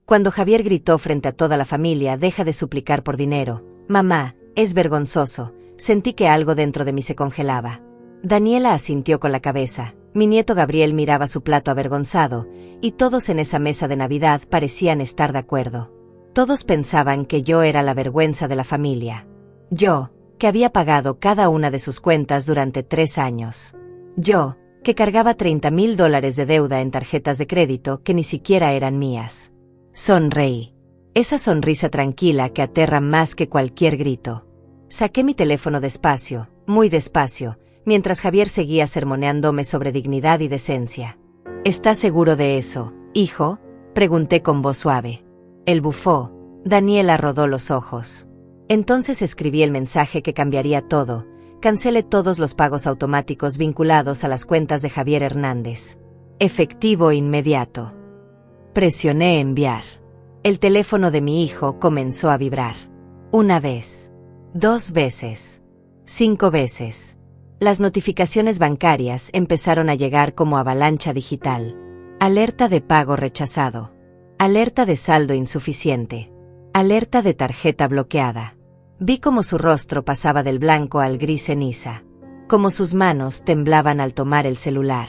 Cuando Javier gritó frente a toda la familia: «Deja de suplicar por dinero, mamá, es vergonzoso», sentí que algo dentro de mí se congelaba. Daniela asintió con la cabeza. Mi nieto Gabriel miraba su plato avergonzado, y todos en esa mesa de Navidad parecían estar de acuerdo. Todos pensaban que yo era la vergüenza de la familia. Yo, que había pagado cada una de sus cuentas durante 3 años. Yo, que cargaba $30,000 de deuda en tarjetas de crédito que ni siquiera eran mías. Sonreí. Esa sonrisa tranquila que aterra más que cualquier grito. Saqué mi teléfono despacio, muy despacio, mientras Javier seguía sermoneándome sobre dignidad y decencia. «¿Estás seguro de eso, hijo?», pregunté con voz suave. Él bufó. Daniela rodó los ojos. Entonces escribí el mensaje que cambiaría todo. Cancelé todos los pagos automáticos vinculados a las cuentas de Javier Hernández. Efectivo inmediato. Presioné enviar. El teléfono de mi hijo comenzó a vibrar. 1 vez. 2 veces. 5 veces. Las notificaciones bancarias empezaron a llegar como avalancha digital. Alerta de pago rechazado. Alerta de saldo insuficiente. Alerta de tarjeta bloqueada. Vi cómo su rostro pasaba del blanco al gris ceniza. Cómo sus manos temblaban al tomar el celular.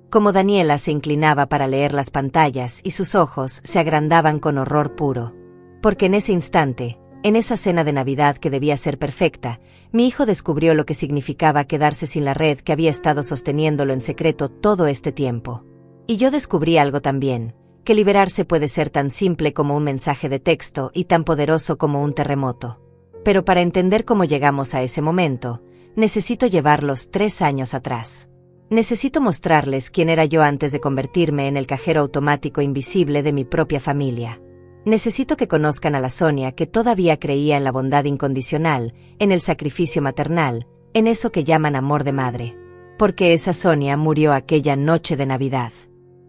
Cómo Daniela se inclinaba para leer las pantallas y sus ojos se agrandaban con horror puro. Porque en ese instante, en esa cena de Navidad que debía ser perfecta, mi hijo descubrió lo que significaba quedarse sin la red que había estado sosteniéndolo en secreto todo este tiempo. Y yo descubrí algo también, que liberarse puede ser tan simple como un mensaje de texto y tan poderoso como un terremoto. Pero para entender cómo llegamos a ese momento, necesito llevarlos 3 años atrás. Necesito mostrarles quién era yo antes de convertirme en el cajero automático invisible de mi propia familia. Necesito que conozcan a la Sonia que todavía creía en la bondad incondicional, en el sacrificio maternal, en eso que llaman amor de madre. Porque esa Sonia murió aquella noche de Navidad.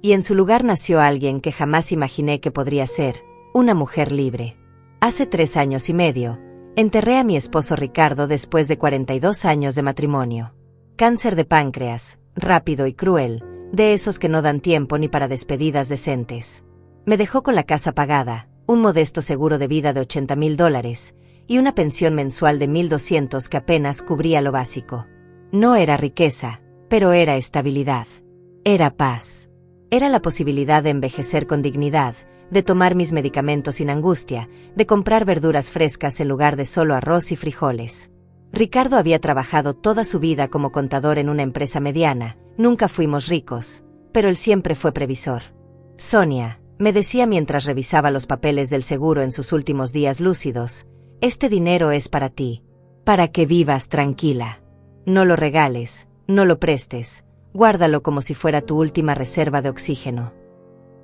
Y en su lugar nació alguien que jamás imaginé que podría ser, una mujer libre. Hace 3 años y medio, enterré a mi esposo Ricardo después de 42 años de matrimonio. Cáncer de páncreas, rápido y cruel, de esos que no dan tiempo ni para despedidas decentes. Me dejó con la casa pagada, un modesto seguro de vida de $80,000 y una pensión mensual de $1,200 que apenas cubría lo básico. No era riqueza, pero era estabilidad. Era paz. Era la posibilidad de envejecer con dignidad, de tomar mis medicamentos sin angustia, de comprar verduras frescas en lugar de solo arroz y frijoles. Ricardo había trabajado toda su vida como contador en una empresa mediana, nunca fuimos ricos, pero él siempre fue previsor. Sonia, me decía mientras revisaba los papeles del seguro en sus últimos días lúcidos, este dinero es para ti, para que vivas tranquila. No lo regales, no lo prestes, guárdalo como si fuera tu última reserva de oxígeno.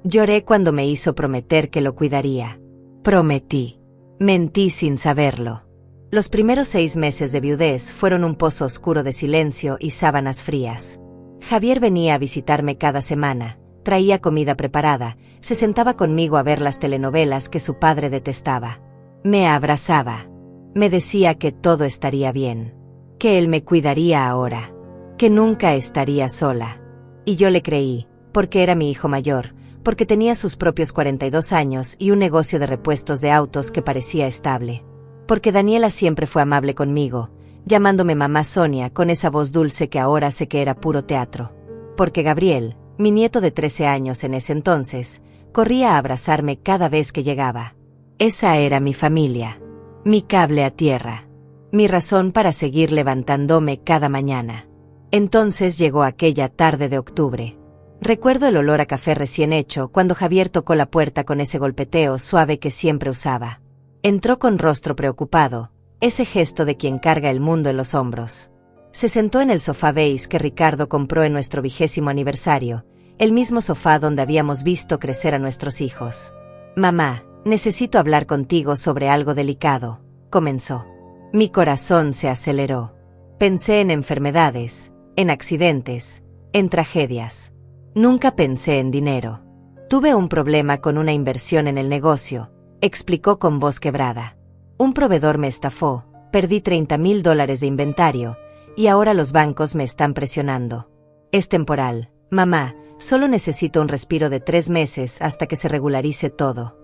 Lloré cuando me hizo prometer que lo cuidaría. Prometí. Mentí sin saberlo. Los primeros 6 meses de viudez fueron un pozo oscuro de silencio y sábanas frías. Javier venía a visitarme cada semana. Traía comida preparada, se sentaba conmigo a ver las telenovelas que su padre detestaba. Me abrazaba. Me decía que todo estaría bien. Que él me cuidaría ahora. Que nunca estaría sola. Y yo le creí, porque era mi hijo mayor, porque tenía sus propios 42 años y un negocio de repuestos de autos que parecía estable. Porque Daniela siempre fue amable conmigo, llamándome mamá Sonia con esa voz dulce que ahora sé que era puro teatro. Porque Gabriel, mi nieto de 13 años en ese entonces, corría a abrazarme cada vez que llegaba. Esa era mi familia, mi cable a tierra, mi razón para seguir levantándome cada mañana. Entonces llegó aquella tarde de octubre. Recuerdo el olor a café recién hecho cuando Javier tocó la puerta con ese golpeteo suave que siempre usaba. Entró con rostro preocupado, ese gesto de quien carga el mundo en los hombros. Se sentó en el sofá beige que Ricardo compró en nuestro 20º aniversario, el mismo sofá donde habíamos visto crecer a nuestros hijos. Mamá, necesito hablar contigo sobre algo delicado, comenzó. Mi corazón se aceleró. Pensé en enfermedades, en accidentes, en tragedias. Nunca pensé en dinero. Tuve un problema con una inversión en el negocio, explicó con voz quebrada. Un proveedor me estafó, perdí $30,000 de inventario, y ahora los bancos me están presionando. Es temporal, mamá, solo necesito un respiro de 3 meses hasta que se regularice todo.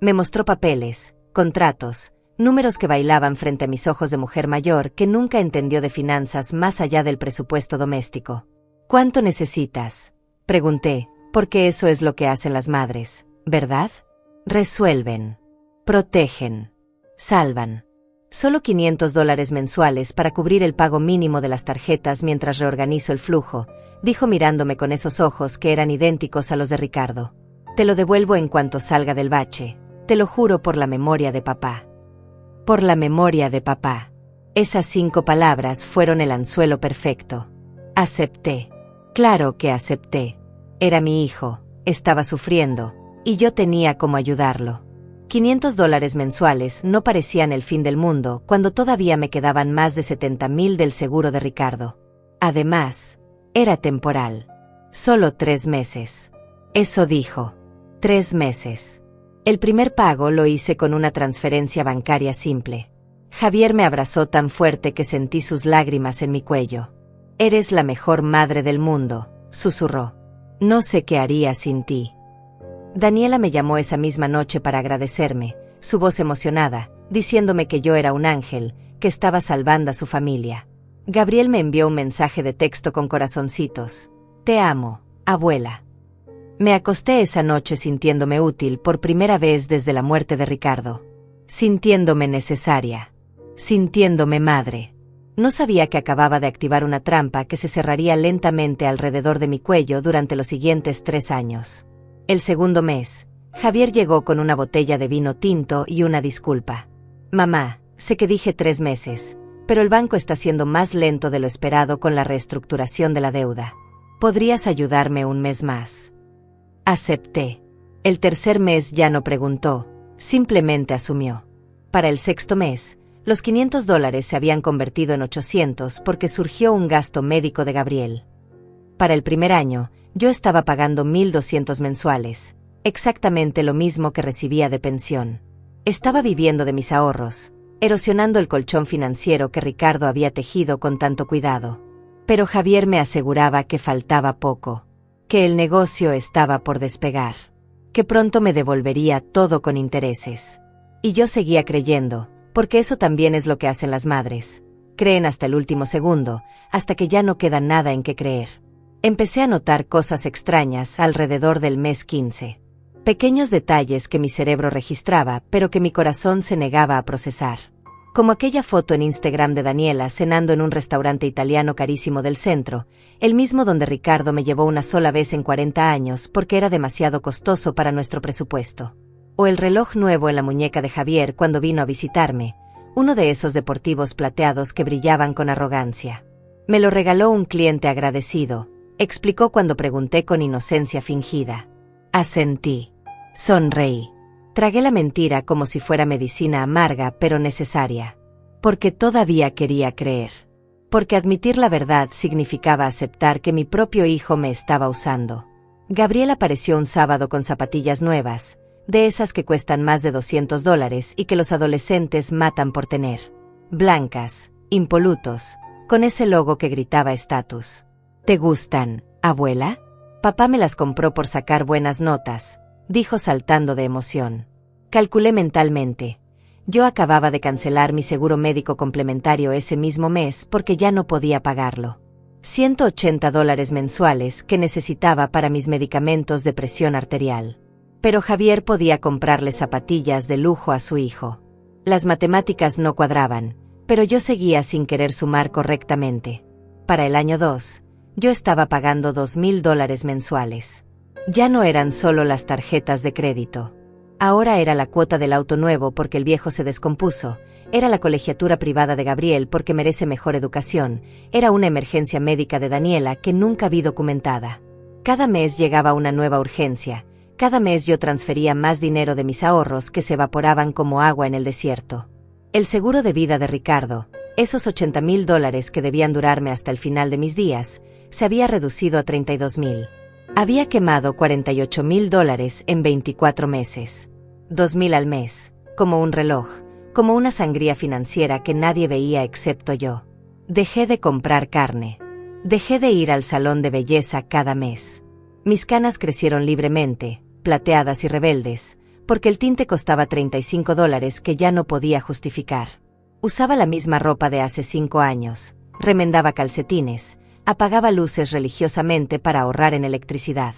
Me mostró papeles, contratos, números que bailaban frente a mis ojos de mujer mayor que nunca entendió de finanzas más allá del presupuesto doméstico. ¿Cuánto necesitas?, pregunté, porque eso es lo que hacen las madres, ¿verdad? Resuelven, protegen, salvan. Solo $500 mensuales para cubrir el pago mínimo de las tarjetas mientras reorganizo el flujo, dijo mirándome con esos ojos que eran idénticos a los de Ricardo. Te lo devuelvo en cuanto salga del bache, te lo juro por la memoria de papá. Por la memoria de papá. Esas 5 palabras fueron el anzuelo perfecto. Acepté. Claro que acepté. Era mi hijo, estaba sufriendo, y yo tenía cómo ayudarlo. $500 mensuales no parecían el fin del mundo cuando todavía me quedaban más de 70,000 del seguro de Ricardo. Además, era temporal. Solo 3 meses. Eso dijo. 3 meses. El primer pago lo hice con una transferencia bancaria simple. Javier me abrazó tan fuerte que sentí sus lágrimas en mi cuello. Eres la mejor madre del mundo, susurró. No sé qué haría sin ti. Daniela me llamó esa misma noche para agradecerme, su voz emocionada, diciéndome que yo era un ángel, que estaba salvando a su familia. Gabriel me envió un mensaje de texto con corazoncitos. Te amo, abuela. Me acosté esa noche sintiéndome útil por primera vez desde la muerte de Ricardo. Sintiéndome necesaria. Sintiéndome madre. No sabía que acababa de activar una trampa que se cerraría lentamente alrededor de mi cuello durante los siguientes 3 años. El segundo mes, Javier llegó con una botella de vino tinto y una disculpa. Mamá, sé que dije 3 meses, pero el banco está siendo más lento de lo esperado con la reestructuración de la deuda. ¿Podrías ayudarme un mes más? Acepté. El tercer mes ya no preguntó, simplemente asumió. Para el sexto mes, los $500 se habían convertido en 800 porque surgió un gasto médico de Gabriel. Para el primer año, yo estaba pagando 1,200 mensuales, exactamente lo mismo que recibía de pensión. Estaba viviendo de mis ahorros, erosionando el colchón financiero que Ricardo había tejido con tanto cuidado. Pero Javier me aseguraba que faltaba poco, que el negocio estaba por despegar, que pronto me devolvería todo con intereses. Y yo seguía creyendo, porque eso también es lo que hacen las madres. Creen hasta el último segundo, hasta que ya no queda nada en qué creer. Empecé a notar cosas extrañas alrededor del mes 15. Pequeños detalles que mi cerebro registraba, pero que mi corazón se negaba a procesar. Como aquella foto en Instagram de Daniela cenando en un restaurante italiano carísimo del centro, el mismo donde Ricardo me llevó una sola vez en 40 años porque era demasiado costoso para nuestro presupuesto. O el reloj nuevo en la muñeca de Javier cuando vino a visitarme, uno de esos deportivos plateados que brillaban con arrogancia. Me lo regaló un cliente agradecido, explicó cuando pregunté con inocencia fingida. Asentí. Sonreí. Tragué la mentira como si fuera medicina amarga pero necesaria. Porque todavía quería creer. Porque admitir la verdad significaba aceptar que mi propio hijo me estaba usando. Gabriel apareció un sábado con zapatillas nuevas, de esas que cuestan más de $200 y que los adolescentes matan por tener. Blancas, impolutos, con ese logo que gritaba estatus. ¿Te gustan, abuela? Papá me las compró por sacar buenas notas, dijo saltando de emoción. Calculé mentalmente. Yo acababa de cancelar mi seguro médico complementario ese mismo mes porque ya no podía pagarlo. $180 mensuales que necesitaba para mis medicamentos de presión arterial. Pero Javier podía comprarle zapatillas de lujo a su hijo. Las matemáticas no cuadraban, pero yo seguía sin querer sumar correctamente. Para el año 2, yo estaba pagando $2,000 mensuales. Ya no eran solo las tarjetas de crédito. Ahora era la cuota del auto nuevo porque el viejo se descompuso, era la colegiatura privada de Gabriel porque merece mejor educación, era una emergencia médica de Daniela que nunca vi documentada. Cada mes llegaba una nueva urgencia, cada mes yo transfería más dinero de mis ahorros que se evaporaban como agua en el desierto. El seguro de vida de Ricardo, esos $80,000 que debían durarme hasta el final de mis días, se había reducido a $32,000. Había quemado $48,000 en 24 meses. 2,000 al mes, como un reloj, como una sangría financiera que nadie veía excepto yo. Dejé de comprar carne. Dejé de ir al salón de belleza cada mes. Mis canas crecieron libremente, plateadas y rebeldes, porque el tinte costaba $35 que ya no podía justificar. Usaba la misma ropa de hace 5 años, remendaba calcetines, apagaba luces religiosamente para ahorrar en electricidad.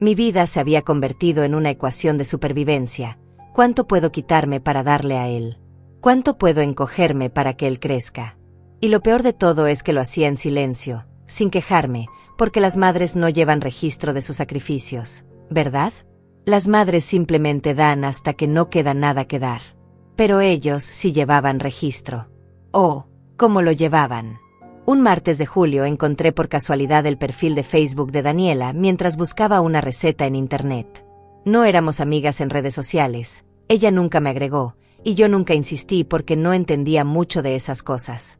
Mi vida se había convertido en una ecuación de supervivencia. ¿Cuánto puedo quitarme para darle a él? ¿Cuánto puedo encogerme para que él crezca? Y lo peor de todo es que lo hacía en silencio, sin quejarme, porque las madres no llevan registro de sus sacrificios, ¿verdad? Las madres simplemente dan hasta que no queda nada que dar. Pero ellos sí llevaban registro. Oh, ¿cómo lo llevaban? Un martes de julio encontré por casualidad el perfil de Facebook de Daniela mientras buscaba una receta en internet. No éramos amigas en redes sociales, ella nunca me agregó, y yo nunca insistí porque no entendía mucho de esas cosas.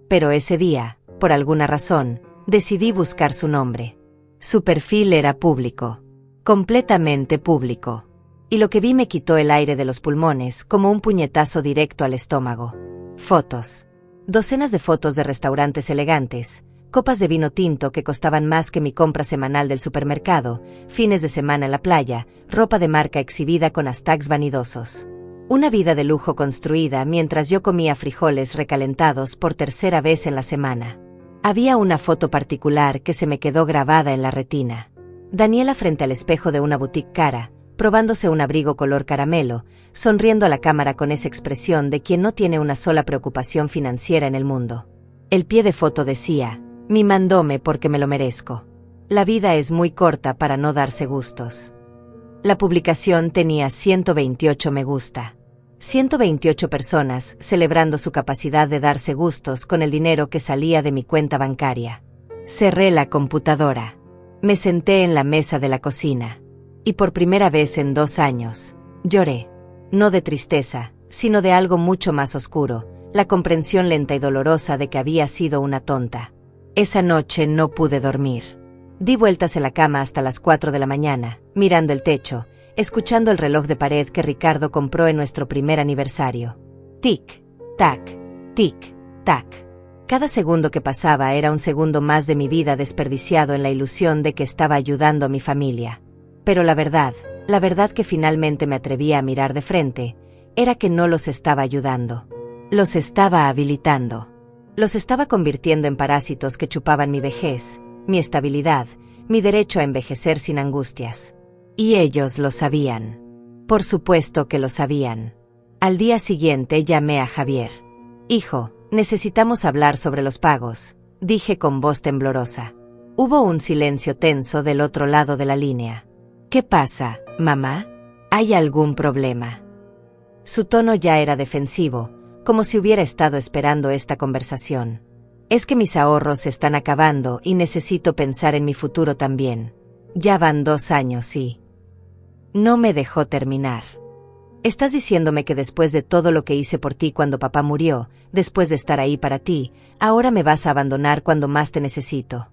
Pero ese día, por alguna razón, decidí buscar su nombre. Su perfil era público, completamente público, y lo que vi me quitó el aire de los pulmones como un puñetazo directo al estómago. Fotos. Docenas de fotos de restaurantes elegantes, copas de vino tinto que costaban más que mi compra semanal del supermercado, fines de semana en la playa, ropa de marca exhibida con hashtags vanidosos. Una vida de lujo construida mientras yo comía frijoles recalentados por tercera vez en la semana. Había una foto particular que se me quedó grabada en la retina. Daniela frente al espejo de una boutique cara, probándose un abrigo color caramelo, sonriendo a la cámara con esa expresión de quien no tiene una sola preocupación financiera en el mundo. El pie de foto decía, mimándome porque me lo merezco. La vida es muy corta para no darse gustos. La publicación tenía 128 me gusta. 128 personas celebrando su capacidad de darse gustos con el dinero que salía de mi cuenta bancaria. Cerré la computadora. Me senté en la mesa de la cocina. Y por primera vez en 2 años, lloré. No de tristeza, sino de algo mucho más oscuro, la comprensión lenta y dolorosa de que había sido una tonta. Esa noche no pude dormir. Di vueltas en la cama hasta las 4 de la mañana, mirando el techo, escuchando el reloj de pared que Ricardo compró en nuestro primer aniversario. Tic, tac, tic, tac. Cada segundo que pasaba era un segundo más de mi vida desperdiciado en la ilusión de que estaba ayudando a mi familia. Pero la verdad que finalmente me atrevía a mirar de frente, era que no los estaba ayudando. Los estaba habilitando. Los estaba convirtiendo en parásitos que chupaban mi vejez, mi estabilidad, mi derecho a envejecer sin angustias. Y ellos lo sabían. Por supuesto que lo sabían. Al día siguiente llamé a Javier. Hijo, necesitamos hablar sobre los pagos, dije con voz temblorosa. Hubo un silencio tenso del otro lado de la línea. ¿Qué pasa, mamá? ¿Hay algún problema? Su tono ya era defensivo, como si hubiera estado esperando esta conversación. Es que mis ahorros se están acabando y necesito pensar en mi futuro también. Ya van 2 años y... No me dejó terminar. Estás diciéndome que después de todo lo que hice por ti cuando papá murió, después de estar ahí para ti, ahora me vas a abandonar cuando más te necesito.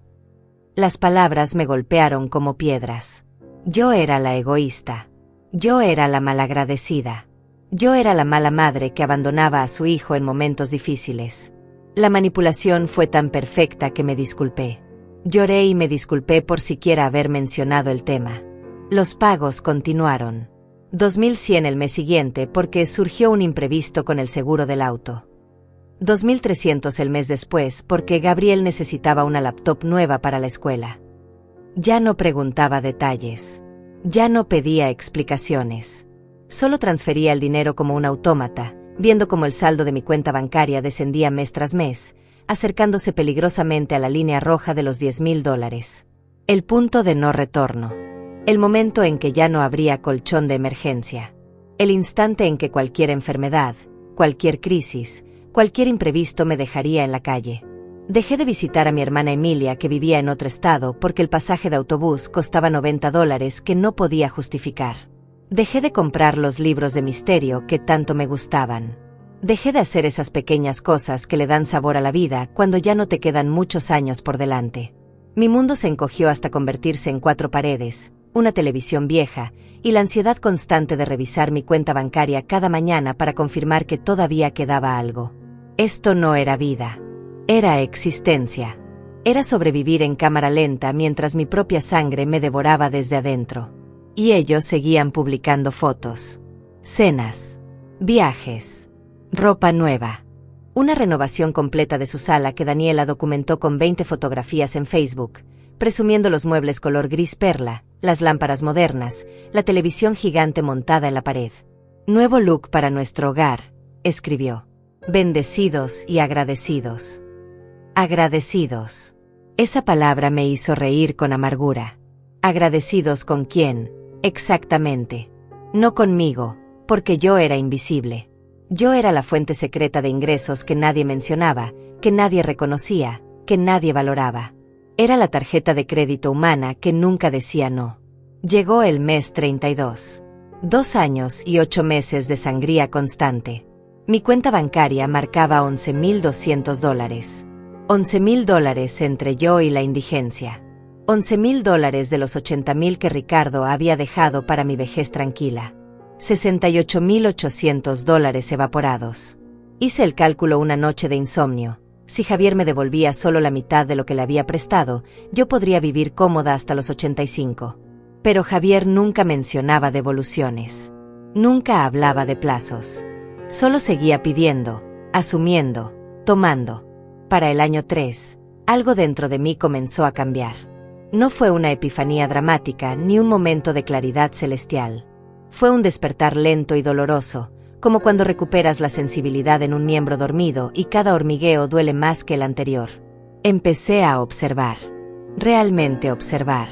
Las palabras me golpearon como piedras. Yo era la egoísta. Yo era la malagradecida. Yo era la mala madre que abandonaba a su hijo en momentos difíciles. La manipulación fue tan perfecta que me disculpé. Lloré y me disculpé por siquiera haber mencionado el tema. Los pagos continuaron. 2.100 el mes siguiente porque surgió un imprevisto con el seguro del auto. 2.300 el mes después porque Gabriel necesitaba una laptop nueva para la escuela. Ya no preguntaba detalles. Ya no pedía explicaciones. Solo transfería el dinero como un autómata, viendo cómo el saldo de mi cuenta bancaria descendía mes tras mes, acercándose peligrosamente a la línea roja de los $10.000. El punto de no retorno. El momento en que ya no habría colchón de emergencia. El instante en que cualquier enfermedad, cualquier crisis, cualquier imprevisto me dejaría en la calle. Dejé de visitar a mi hermana Emilia, que vivía en otro estado, porque el pasaje de autobús costaba $90 que no podía justificar. Dejé de comprar los libros de misterio que tanto me gustaban. Dejé de hacer esas pequeñas cosas que le dan sabor a la vida cuando ya no te quedan muchos años por delante. Mi mundo se encogió hasta convertirse en 4 paredes, una televisión vieja, y la ansiedad constante de revisar mi cuenta bancaria cada mañana para confirmar que todavía quedaba algo. Esto no era vida. Era existencia. Era sobrevivir en cámara lenta mientras mi propia sangre me devoraba desde adentro. Y ellos seguían publicando fotos, cenas, viajes, ropa nueva. Una renovación completa de su sala que Daniela documentó con 20 fotografías en Facebook, presumiendo los muebles color gris perla, las lámparas modernas, la televisión gigante montada en la pared. Nuevo look para nuestro hogar, escribió. Bendecidos y agradecidos. Agradecidos. Esa palabra me hizo reír con amargura. ¿Agradecidos con quién? Exactamente. No conmigo, porque yo era invisible. Yo era la fuente secreta de ingresos que nadie mencionaba, que nadie reconocía, que nadie valoraba. Era la tarjeta de crédito humana que nunca decía no. Llegó el mes 32. 2 años y 8 meses de sangría constante. Mi cuenta bancaria marcaba $11,200. $11,000 entre yo y la indigencia. $11,000 de los $80,000 que Ricardo había dejado para mi vejez tranquila. $68,800 evaporados. Hice el cálculo una noche de insomnio. Si Javier me devolvía solo la mitad de lo que le había prestado, yo podría vivir cómoda hasta los 85. Pero Javier nunca mencionaba devoluciones. Nunca hablaba de plazos. Solo seguía pidiendo, asumiendo, tomando. Para el año 3, algo dentro de mí comenzó a cambiar. No fue una epifanía dramática ni un momento de claridad celestial. Fue un despertar lento y doloroso, como cuando recuperas la sensibilidad en un miembro dormido y cada hormigueo duele más que el anterior. Empecé a observar. Realmente observar.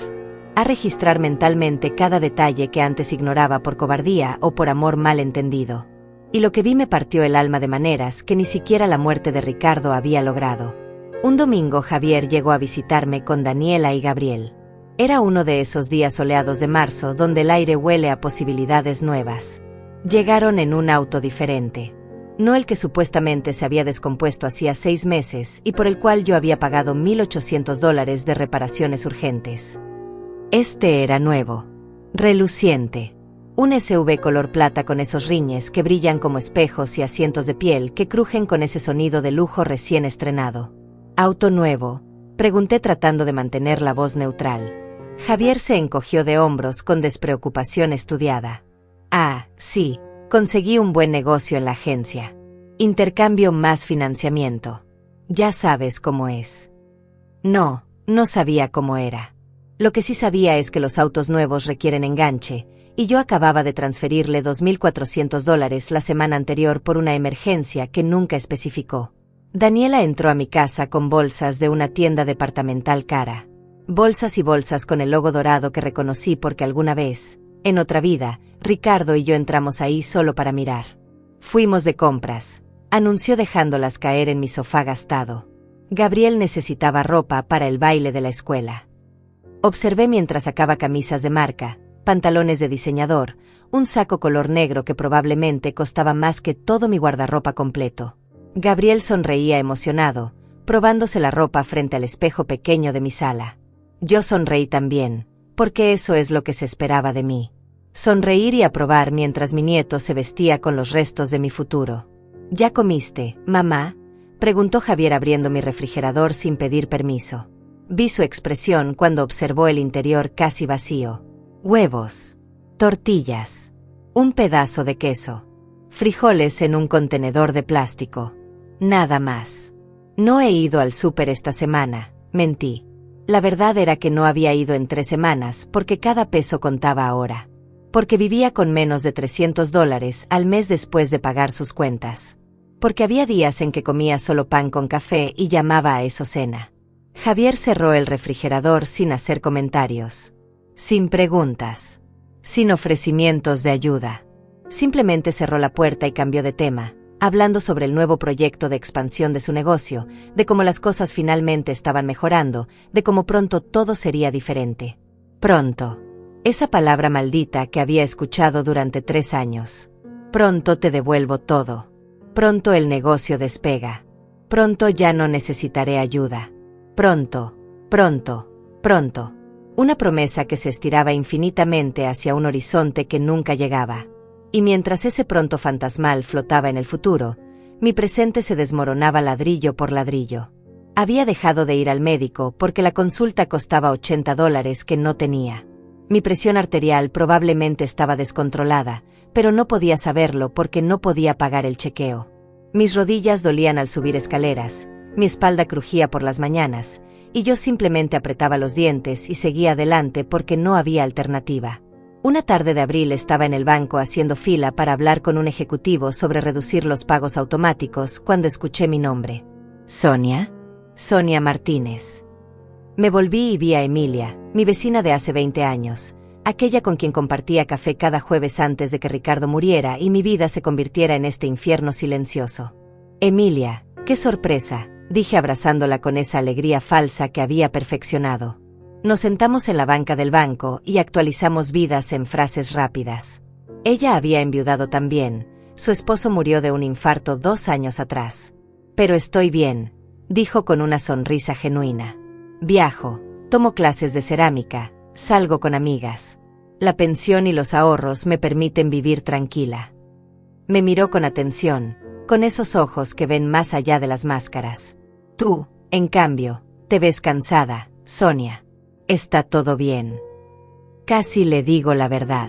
A registrar mentalmente cada detalle que antes ignoraba por cobardía o por amor mal entendido. Y lo que vi me partió el alma de maneras que ni siquiera la muerte de Ricardo había logrado. Un domingo Javier llegó a visitarme con Daniela y Gabriel. Era uno de esos días soleados de marzo donde el aire huele a posibilidades nuevas. Llegaron en un auto diferente. No el que supuestamente se había descompuesto hacía 6 meses y por el cual yo había pagado $1,800 de reparaciones urgentes. Este era nuevo, reluciente. Un SUV color plata con esos riñes que brillan como espejos y asientos de piel que crujen con ese sonido de lujo recién estrenado. ¿Auto nuevo?, pregunté tratando de mantener la voz neutral. Javier se encogió de hombros con despreocupación estudiada. Ah, sí, conseguí un buen negocio en la agencia. Intercambio más financiamiento. Ya sabes cómo es. No, no sabía cómo era. Lo que sí sabía es que los autos nuevos requieren enganche, y yo acababa de transferirle $2,400 la semana anterior por una emergencia que nunca especificó. Daniela entró a mi casa con bolsas de una tienda departamental cara. Bolsas y bolsas con el logo dorado que reconocí porque alguna vez, en otra vida, Ricardo y yo entramos ahí solo para mirar. Fuimos de compras, anunció dejándolas caer en mi sofá gastado. Gabriel necesitaba ropa para el baile de la escuela. Observé mientras sacaba camisas de marca, pantalones de diseñador, un saco color negro que probablemente costaba más que todo mi guardarropa completo. Gabriel sonreía emocionado, probándose la ropa frente al espejo pequeño de mi sala. Yo sonreí también, porque eso es lo que se esperaba de mí. Sonreír y aprobar mientras mi nieto se vestía con los restos de mi futuro. ¿Ya comiste, mamá?, preguntó Javier abriendo mi refrigerador sin pedir permiso. Vi su expresión cuando observó el interior casi vacío. Huevos, tortillas, un pedazo de queso, frijoles en un contenedor de plástico. Nada más. No he ido al súper esta semana, mentí. La verdad era que no había ido en 3 semanas porque cada peso contaba ahora. Porque vivía con menos de $300 al mes después de pagar sus cuentas. Porque había días en que comía solo pan con café y llamaba a eso cena. Javier cerró el refrigerador sin hacer comentarios. Sin preguntas. Sin ofrecimientos de ayuda. Simplemente cerró la puerta y cambió de tema, hablando sobre el nuevo proyecto de expansión de su negocio, de cómo las cosas finalmente estaban mejorando, de cómo pronto todo sería diferente. Pronto. Esa palabra maldita que había escuchado durante 3 años. Pronto te devuelvo todo. Pronto el negocio despega. Pronto ya no necesitaré ayuda. Pronto, pronto, pronto. Una promesa que se estiraba infinitamente hacia un horizonte que nunca llegaba. Y mientras ese pronto fantasmal flotaba en el futuro, mi presente se desmoronaba ladrillo por ladrillo. Había dejado de ir al médico porque la consulta costaba $80 que no tenía. Mi presión arterial probablemente estaba descontrolada, pero no podía saberlo porque no podía pagar el chequeo. Mis rodillas dolían al subir escaleras, mi espalda crujía por las mañanas, y yo simplemente apretaba los dientes y seguía adelante porque no había alternativa. Una tarde de abril estaba en el banco haciendo fila para hablar con un ejecutivo sobre reducir los pagos automáticos cuando escuché mi nombre. ¿Sonia? Sonia Martínez. Me volví y vi a Emilia, mi vecina de hace 20 años, aquella con quien compartía café cada jueves antes de que Ricardo muriera y mi vida se convirtiera en este infierno silencioso. Emilia, qué sorpresa, dije abrazándola con esa alegría falsa que había perfeccionado. Nos sentamos en la banca del banco y actualizamos vidas en frases rápidas. Ella había enviudado también, su esposo murió de un infarto 2 años atrás. Pero estoy bien, dijo con una sonrisa genuina. Viajo, tomo clases de cerámica, salgo con amigas. La pensión y los ahorros me permiten vivir tranquila. Me miró con atención, con esos ojos que ven más allá de las máscaras. Tú, en cambio, te ves cansada, Sonia. Está todo bien. Casi le digo la verdad.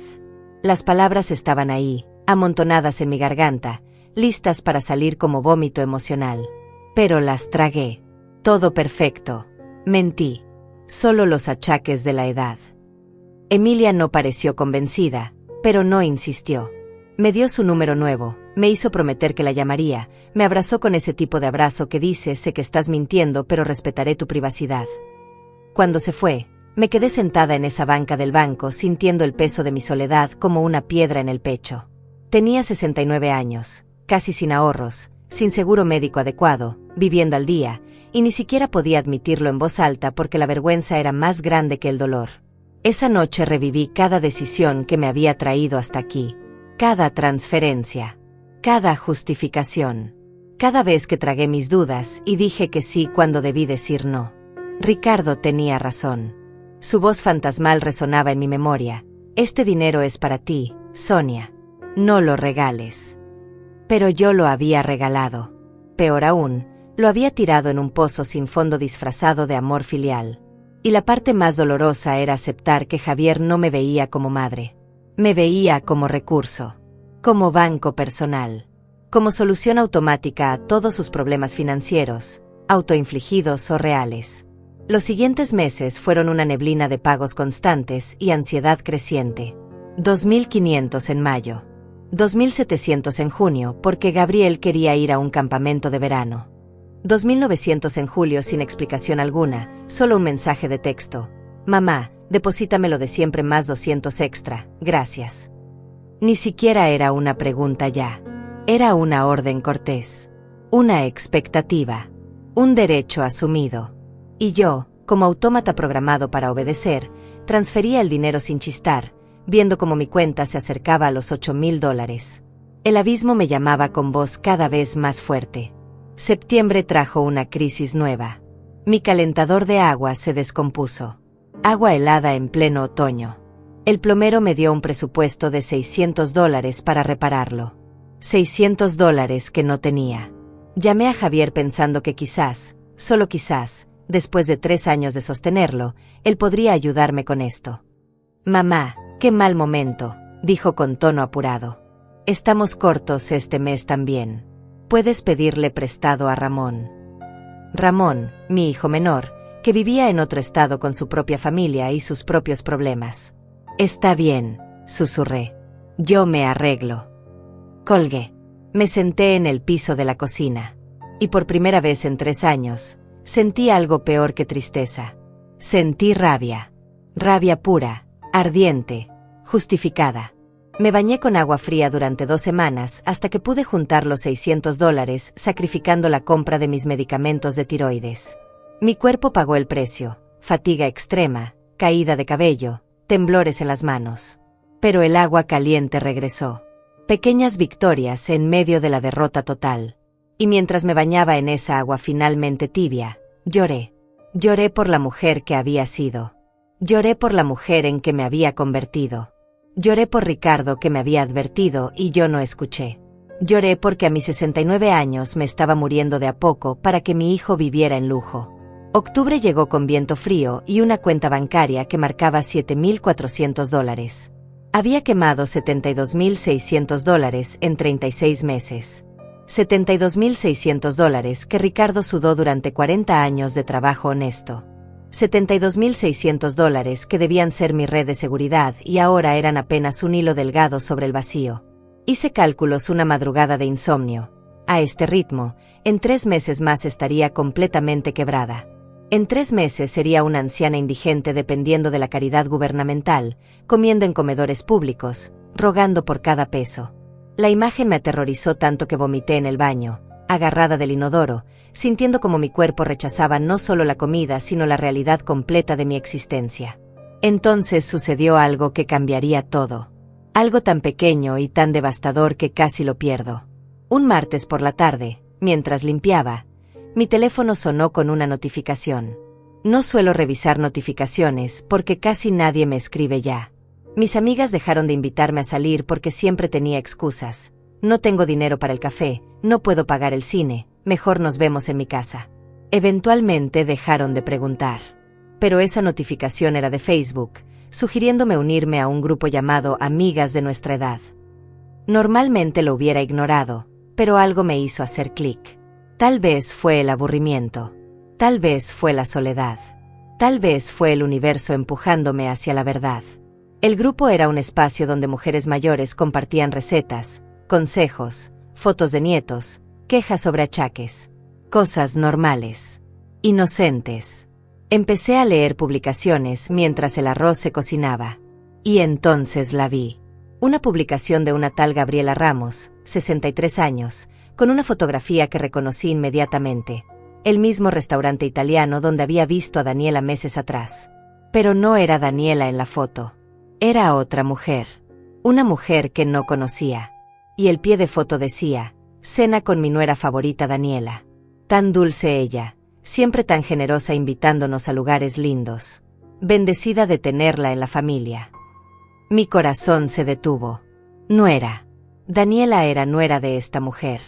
Las palabras estaban ahí, amontonadas en mi garganta, listas para salir como vómito emocional. Pero las tragué. Todo perfecto. Mentí. Solo los achaques de la edad. Emilia no pareció convencida, pero no insistió. Me dio su número nuevo, me hizo prometer que la llamaría, me abrazó con ese tipo de abrazo que dice: sé que estás mintiendo, pero respetaré tu privacidad. Cuando se fue, me quedé sentada en esa banca del banco sintiendo el peso de mi soledad como una piedra en el pecho. Tenía 69 años, casi sin ahorros, sin seguro médico adecuado, viviendo al día, y ni siquiera podía admitirlo en voz alta porque la vergüenza era más grande que el dolor. Esa noche reviví cada decisión que me había traído hasta aquí, cada transferencia, cada justificación, cada vez que tragué mis dudas y dije que sí cuando debí decir no. Ricardo tenía razón. Su voz fantasmal resonaba en mi memoria. Este dinero es para ti, Sonia. No lo regales. Pero yo lo había regalado. Peor aún, lo había tirado en un pozo sin fondo disfrazado de amor filial. Y la parte más dolorosa era aceptar que Javier no me veía como madre. Me veía como recurso, como banco personal, como solución automática a todos sus problemas financieros, autoinfligidos o reales. Los siguientes meses fueron una neblina de pagos constantes y ansiedad creciente. 2.500 en mayo. 2.700 en junio porque Gabriel quería ir a un campamento de verano. 2.900 en julio sin explicación alguna, solo un mensaje de texto. Mamá, deposítame lo de siempre más 200 extra, gracias. Ni siquiera era una pregunta ya. Era una orden cortés. Una expectativa. Un derecho asumido. Y yo, como autómata programado para obedecer, transfería el dinero sin chistar, viendo cómo mi cuenta se acercaba a los $8.000. El abismo me llamaba con voz cada vez más fuerte. Septiembre trajo una crisis nueva. Mi calentador de agua se descompuso. Agua helada en pleno otoño. El plomero me dio un presupuesto de $600 para repararlo. $600 que no tenía. Llamé a Javier pensando que quizás, solo quizás, después de 3 años de sostenerlo, él podría ayudarme con esto. Mamá, qué mal momento, dijo con tono apurado. Estamos cortos este mes también. Puedes pedirle prestado a Ramón. Ramón, mi hijo menor, que vivía en otro estado con su propia familia y sus propios problemas. Está bien, susurré. Yo me arreglo. Colgué. Me senté en el piso de la cocina. Y por primera vez en 3 años, sentí algo peor que tristeza. Sentí rabia. Rabia pura, ardiente, justificada. Me bañé con agua fría durante 2 semanas hasta que pude juntar los $600, sacrificando la compra de mis medicamentos de tiroides. Mi cuerpo pagó el precio: fatiga extrema, caída de cabello, temblores en las manos. Pero el agua caliente regresó. Pequeñas victorias en medio de la derrota total. Y mientras me bañaba en esa agua finalmente tibia, lloré. Lloré por la mujer que había sido. Lloré por la mujer en que me había convertido. Lloré por Ricardo que me había advertido y yo no escuché. Lloré porque a mis 69 años me estaba muriendo de a poco para que mi hijo viviera en lujo. Octubre llegó con viento frío y una cuenta bancaria que marcaba $7,400. Había quemado $72,600 en 36 meses. $72,600 que Ricardo sudó durante 40 años de trabajo honesto. $72,600 que debían ser mi red de seguridad y ahora eran apenas un hilo delgado sobre el vacío. Hice cálculos una madrugada de insomnio. A este ritmo, en 3 meses más estaría completamente quebrada. En 3 meses sería una anciana indigente dependiendo de la caridad gubernamental, comiendo en comedores públicos, rogando por cada peso. La imagen me aterrorizó tanto que vomité en el baño, agarrada del inodoro, sintiendo como mi cuerpo rechazaba no solo la comida sino la realidad completa de mi existencia. Entonces sucedió algo que cambiaría todo. Algo tan pequeño y tan devastador que casi lo pierdo. Un martes por la tarde, mientras limpiaba, mi teléfono sonó con una notificación. No suelo revisar notificaciones porque casi nadie me escribe ya. Mis amigas dejaron de invitarme a salir porque siempre tenía excusas. No tengo dinero para el café, no puedo pagar el cine, mejor nos vemos en mi casa. Eventualmente dejaron de preguntar. Pero esa notificación era de Facebook, sugiriéndome unirme a un grupo llamado Amigas de Nuestra Edad. Normalmente lo hubiera ignorado, pero algo me hizo hacer clic. Tal vez fue el aburrimiento. Tal vez fue la soledad. Tal vez fue el universo empujándome hacia la verdad. El grupo era un espacio donde mujeres mayores compartían recetas, consejos, fotos de nietos, quejas sobre achaques. Cosas normales. Inocentes. Empecé a leer publicaciones mientras el arroz se cocinaba. Y entonces la vi. Una publicación de una tal Gabriela Ramos, 63 años, con una fotografía que reconocí inmediatamente. El mismo restaurante italiano donde había visto a Daniela meses atrás. Pero no era Daniela en la foto. Era otra mujer. Una mujer que no conocía. Y el pie de foto decía, cena con mi nuera favorita Daniela. Tan dulce ella, siempre tan generosa invitándonos a lugares lindos. Bendecida de tenerla en la familia. Mi corazón se detuvo. Nuera. Daniela era nuera de esta mujer.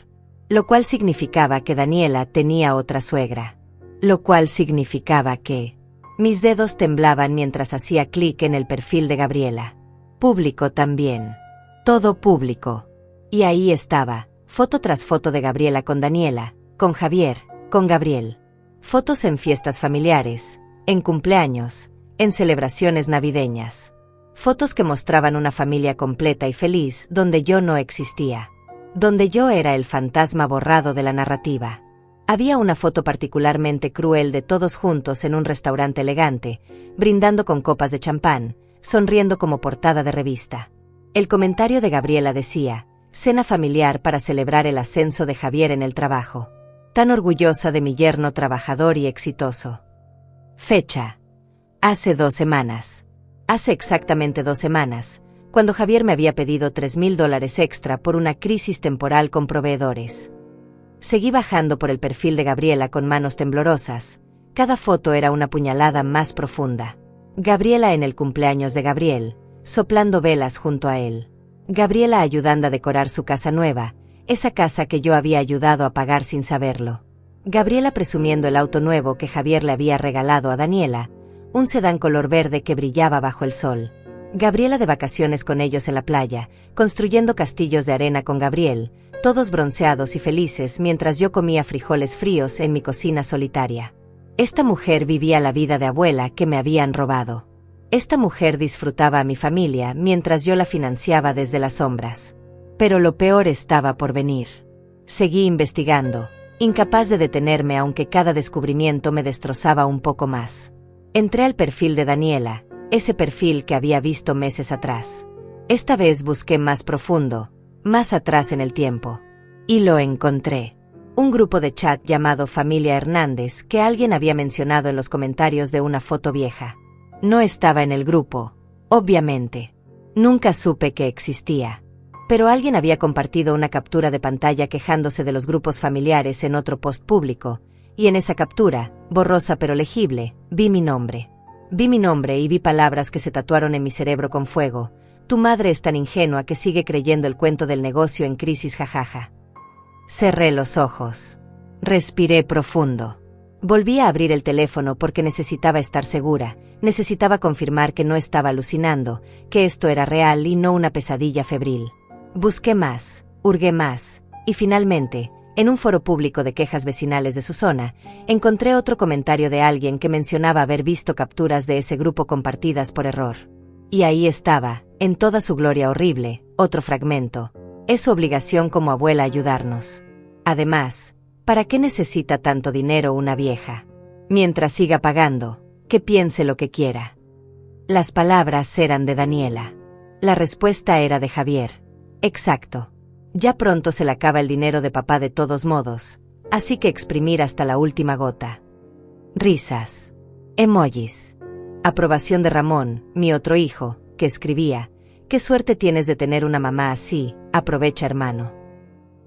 Lo cual significaba que Daniela tenía otra suegra. Lo cual significaba que... Mis dedos temblaban mientras hacía clic en el perfil de Gabriela. Público también. Todo público. Y ahí estaba, foto tras foto de Gabriela con Daniela, con Javier, con Gabriel. Fotos en fiestas familiares, en cumpleaños, en celebraciones navideñas. Fotos que mostraban una familia completa y feliz donde yo no existía. Donde yo era el fantasma borrado de la narrativa. Había una foto particularmente cruel de todos juntos en un restaurante elegante, brindando con copas de champán, sonriendo como portada de revista. El comentario de Gabriela decía, cena familiar para celebrar el ascenso de Javier en el trabajo. Tan orgullosa de mi yerno trabajador y exitoso. Fecha. Hace 2 semanas. Hace exactamente 2 semanas, cuando Javier me había pedido $3,000 extra por una crisis temporal con proveedores. Seguí bajando por el perfil de Gabriela con manos temblorosas. Cada foto era una puñalada más profunda. Gabriela en el cumpleaños de Gabriel, soplando velas junto a él. Gabriela ayudando a decorar su casa nueva, esa casa que yo había ayudado a pagar sin saberlo. Gabriela presumiendo el auto nuevo que Javier le había regalado a Daniela, un sedán color verde que brillaba bajo el sol. Gabriela de vacaciones con ellos en la playa, construyendo castillos de arena con Gabriel, todos bronceados y felices mientras yo comía frijoles fríos en mi cocina solitaria. Esta mujer vivía la vida de abuela que me habían robado. Esta mujer disfrutaba a mi familia mientras yo la financiaba desde las sombras. Pero lo peor estaba por venir. Seguí investigando, incapaz de detenerme aunque cada descubrimiento me destrozaba un poco más. Entré al perfil de Daniela, ese perfil que había visto meses atrás. Esta vez busqué más profundo, más atrás en el tiempo. Y lo encontré. Un grupo de chat llamado Familia Hernández que alguien había mencionado en los comentarios de una foto vieja. No estaba en el grupo, obviamente. Nunca supe que existía. Pero alguien había compartido una captura de pantalla quejándose de los grupos familiares en otro post público, y en esa captura, borrosa pero legible, vi mi nombre. Vi mi nombre y vi palabras que se tatuaron en mi cerebro con fuego. Tu madre es tan ingenua que sigue creyendo el cuento del negocio en crisis, jajaja. Cerré los ojos. Respiré profundo. Volví a abrir el teléfono porque necesitaba estar segura, necesitaba confirmar que no estaba alucinando, que esto era real y no una pesadilla febril. Busqué más, hurgué más, y finalmente, en un foro público de quejas vecinales de su zona, encontré otro comentario de alguien que mencionaba haber visto capturas de ese grupo compartidas por error. Y ahí estaba, en toda su gloria horrible, otro fragmento. Es su obligación como abuela ayudarnos. Además, ¿para qué necesita tanto dinero una vieja? Mientras siga pagando, que piense lo que quiera. Las palabras eran de Daniela. La respuesta era de Javier. Exacto. Ya pronto se le acaba el dinero de papá de todos modos, así que exprimir hasta la última gota. Risas. Emojis. Aprobación de Ramón, mi otro hijo, que escribía: «Qué suerte tienes de tener una mamá así, aprovecha hermano».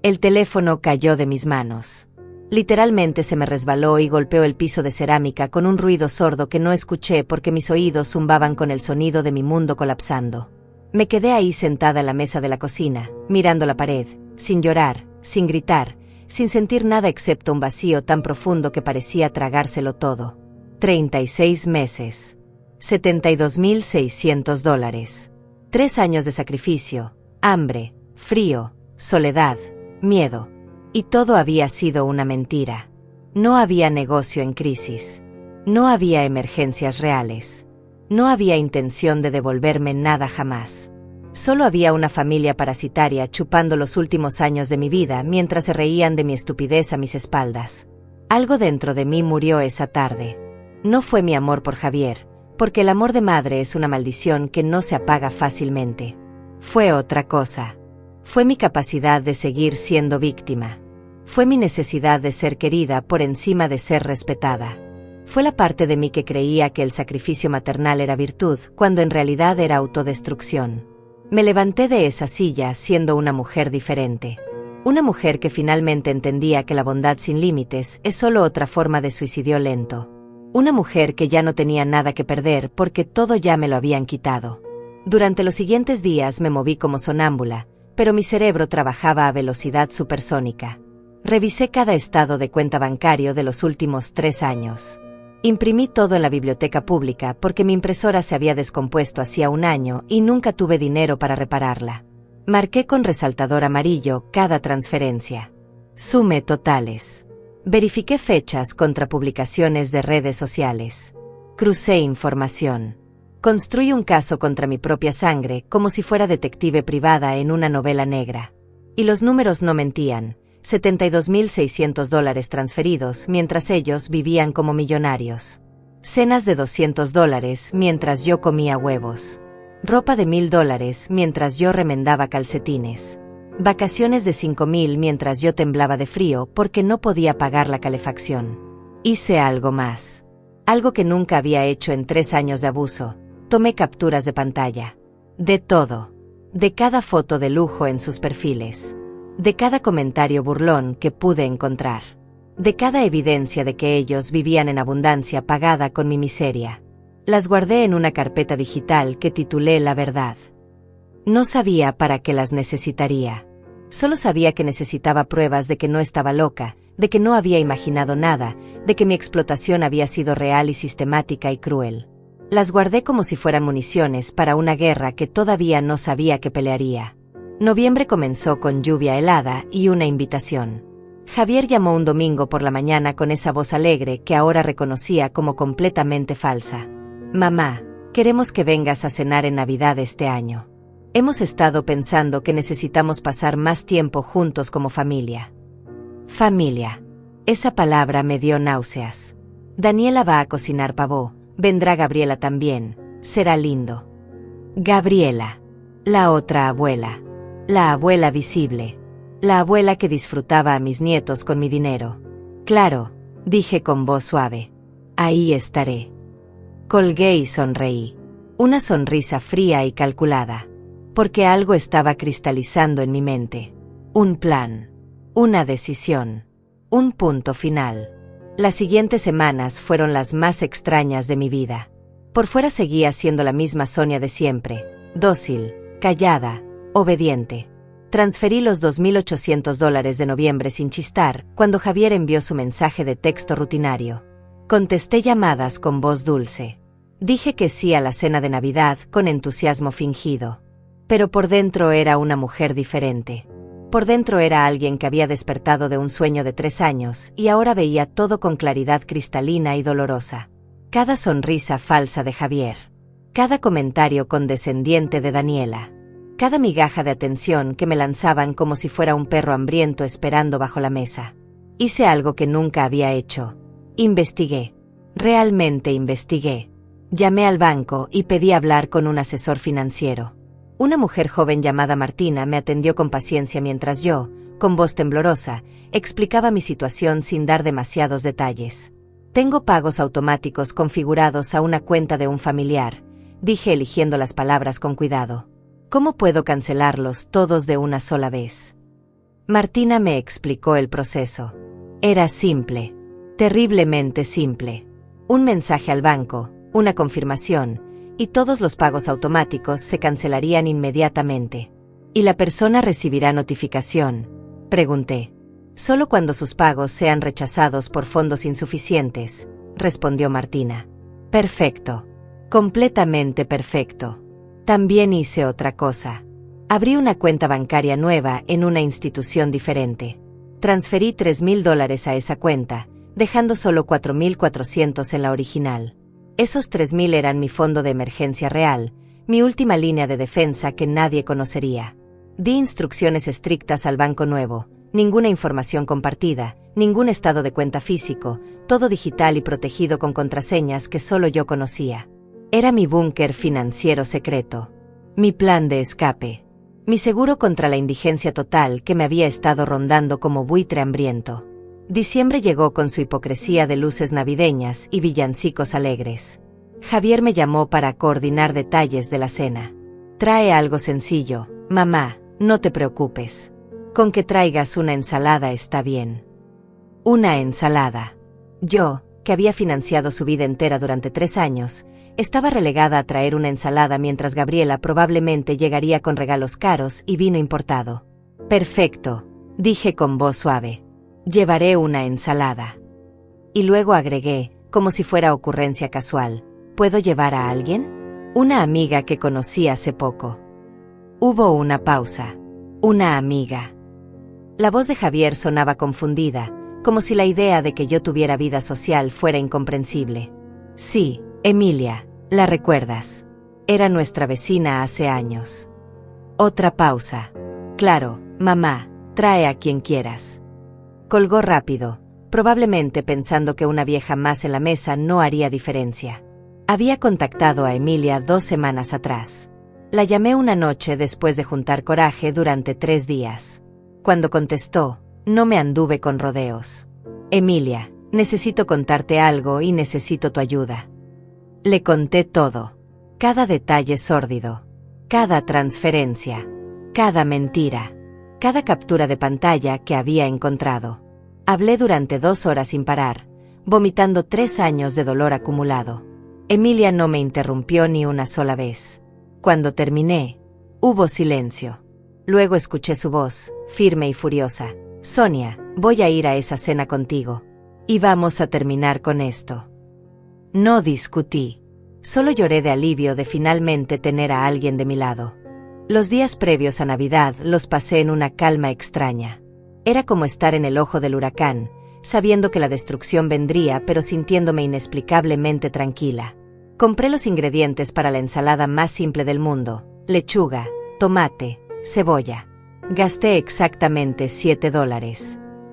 El teléfono cayó de mis manos. Literalmente se me resbaló y golpeó el piso de cerámica con un ruido sordo que no escuché porque mis oídos zumbaban con el sonido de mi mundo colapsando. Me quedé ahí sentada en la mesa de la cocina, mirando la pared, sin llorar, sin gritar, sin sentir nada excepto un vacío tan profundo que parecía tragárselo todo. 36 meses. $72,600. 3 años de sacrificio, hambre, frío, soledad, miedo. Y todo había sido una mentira. No había negocio en crisis. No había emergencias reales. No había intención de devolverme nada jamás. Solo había una familia parasitaria chupando los últimos años de mi vida mientras se reían de mi estupidez a mis espaldas. Algo dentro de mí murió esa tarde. No fue mi amor por Javier, porque el amor de madre es una maldición que no se apaga fácilmente. Fue otra cosa. Fue mi capacidad de seguir siendo víctima. Fue mi necesidad de ser querida por encima de ser respetada. Fue la parte de mí que creía que el sacrificio maternal era virtud, cuando en realidad era autodestrucción. Me levanté de esa silla siendo una mujer diferente. Una mujer que finalmente entendía que la bondad sin límites es solo otra forma de suicidio lento. Una mujer que ya no tenía nada que perder porque todo ya me lo habían quitado. Durante los siguientes días me moví como sonámbula, pero mi cerebro trabajaba a velocidad supersónica. Revisé cada estado de cuenta bancario de los últimos 3 años. Imprimí todo en la biblioteca pública porque mi impresora se había descompuesto hacía 1 año y nunca tuve dinero para repararla. Marqué con resaltador amarillo cada transferencia. Sumé totales. Verifiqué fechas contra publicaciones de redes sociales. Crucé información. Construí un caso contra mi propia sangre como si fuera detective privada en una novela negra. Y los números no mentían. $72,600 transferidos mientras ellos vivían como millonarios. Cenas de $200 mientras yo comía huevos. Ropa de $1,000 mientras yo remendaba calcetines. Vacaciones de $5,000 mientras yo temblaba de frío porque no podía pagar la calefacción. Hice algo más. Algo que nunca había hecho en 3 años de abuso. Tomé capturas de pantalla. De todo. De cada foto de lujo en sus perfiles. De cada comentario burlón que pude encontrar. De cada evidencia de que ellos vivían en abundancia pagada con mi miseria. Las guardé en una carpeta digital que titulé La Verdad. No sabía para qué las necesitaría. Solo sabía que necesitaba pruebas de que no estaba loca, de que no había imaginado nada, de que mi explotación había sido real y sistemática y cruel. Las guardé como si fueran municiones para una guerra que todavía no sabía que pelearía. Noviembre comenzó con lluvia helada y una invitación. Javier llamó un domingo por la mañana con esa voz alegre que ahora reconocía como completamente falsa. «Mamá, queremos que vengas a cenar en Navidad este año. Hemos estado pensando que necesitamos pasar más tiempo juntos como familia». Familia. Esa palabra me dio náuseas. Daniela va a cocinar pavó, vendrá Gabriela también, será lindo. Gabriela. La otra abuela. La abuela visible. La abuela que disfrutaba a mis nietos con mi dinero. Claro, dije con voz suave. Ahí estaré. Colgué y sonreí. Una sonrisa fría y calculada. Porque algo estaba cristalizando en mi mente. Un plan. Una decisión. Un punto final. Las siguientes semanas fueron las más extrañas de mi vida. Por fuera seguía siendo la misma Sonia de siempre. Dócil, callada, obediente. Transferí los $2.800 de noviembre sin chistar, cuando Javier envió su mensaje de texto rutinario. Contesté llamadas con voz dulce. Dije que sí a la cena de Navidad con entusiasmo fingido. Pero por dentro era una mujer diferente. Por dentro era alguien que había despertado de un sueño de 3 años y ahora veía todo con claridad cristalina y dolorosa. Cada sonrisa falsa de Javier. Cada comentario condescendiente de Daniela. Cada migaja de atención que me lanzaban como si fuera un perro hambriento esperando bajo la mesa. Hice algo que nunca había hecho. Investigué. Realmente investigué. Llamé al banco y pedí hablar con un asesor financiero. Una mujer joven llamada Martina me atendió con paciencia mientras yo, con voz temblorosa, explicaba mi situación sin dar demasiados detalles. Tengo pagos automáticos configurados a una cuenta de un familiar, dije eligiendo las palabras con cuidado. ¿Cómo puedo cancelarlos todos de una sola vez? Martina me explicó el proceso. Era simple. Terriblemente simple. Un mensaje al banco, una confirmación, y todos los pagos automáticos se cancelarían inmediatamente. ¿Y la persona recibirá notificación?, pregunté. Solo cuando sus pagos sean rechazados por fondos insuficientes, respondió Martina. Perfecto. Completamente perfecto. También hice otra cosa. Abrí una cuenta bancaria nueva en una institución diferente. Transferí $3.000 a esa cuenta, dejando solo $4.400 en la original. Esos $3.000 eran mi fondo de emergencia real, mi última línea de defensa que nadie conocería. Di instrucciones estrictas al banco nuevo, ninguna información compartida, ningún estado de cuenta físico, todo digital y protegido con contraseñas que solo yo conocía. Era mi búnker financiero secreto. Mi plan de escape. Mi seguro contra la indigencia total que me había estado rondando como buitre hambriento. Diciembre llegó con su hipocresía de luces navideñas y villancicos alegres. Javier me llamó para coordinar detalles de la cena. Trae algo sencillo, mamá, no te preocupes. Con que traigas una ensalada está bien. Una ensalada. Yo, que había financiado su vida entera durante 3 años, estaba relegada a traer una ensalada mientras Gabriela probablemente llegaría con regalos caros y vino importado. Perfecto, dije con voz suave. Llevaré una ensalada. Y luego agregué, como si fuera ocurrencia casual, ¿puedo llevar a alguien? Una amiga que conocí hace poco. Hubo una pausa. Una amiga. La voz de Javier sonaba confundida, como si la idea de que yo tuviera vida social fuera incomprensible. Sí, Emilia, ¿la recuerdas? Era nuestra vecina hace años. Otra pausa. Claro, mamá, trae a quien quieras. Colgó rápido, probablemente pensando que una vieja más en la mesa no haría diferencia. Había contactado a Emilia 2 semanas atrás. La llamé una noche después de juntar coraje durante 3 días. Cuando contestó, no me anduve con rodeos. Emilia, necesito contarte algo y necesito tu ayuda. Le conté todo. Cada detalle sórdido. Cada transferencia. Cada mentira. Cada captura de pantalla que había encontrado. Hablé durante 2 horas sin parar, vomitando 3 años de dolor acumulado. Emilia no me interrumpió ni una sola vez. Cuando terminé, hubo silencio. Luego escuché su voz, firme y furiosa. Sonia, voy a ir a esa cena contigo. Y vamos a terminar con esto. No discutí. Solo lloré de alivio de finalmente tener a alguien de mi lado. Los días previos a Navidad los pasé en una calma extraña. Era como estar en el ojo del huracán, sabiendo que la destrucción vendría pero sintiéndome inexplicablemente tranquila. Compré los ingredientes para la ensalada más simple del mundo: lechuga, tomate, cebolla. Gasté exactamente $7.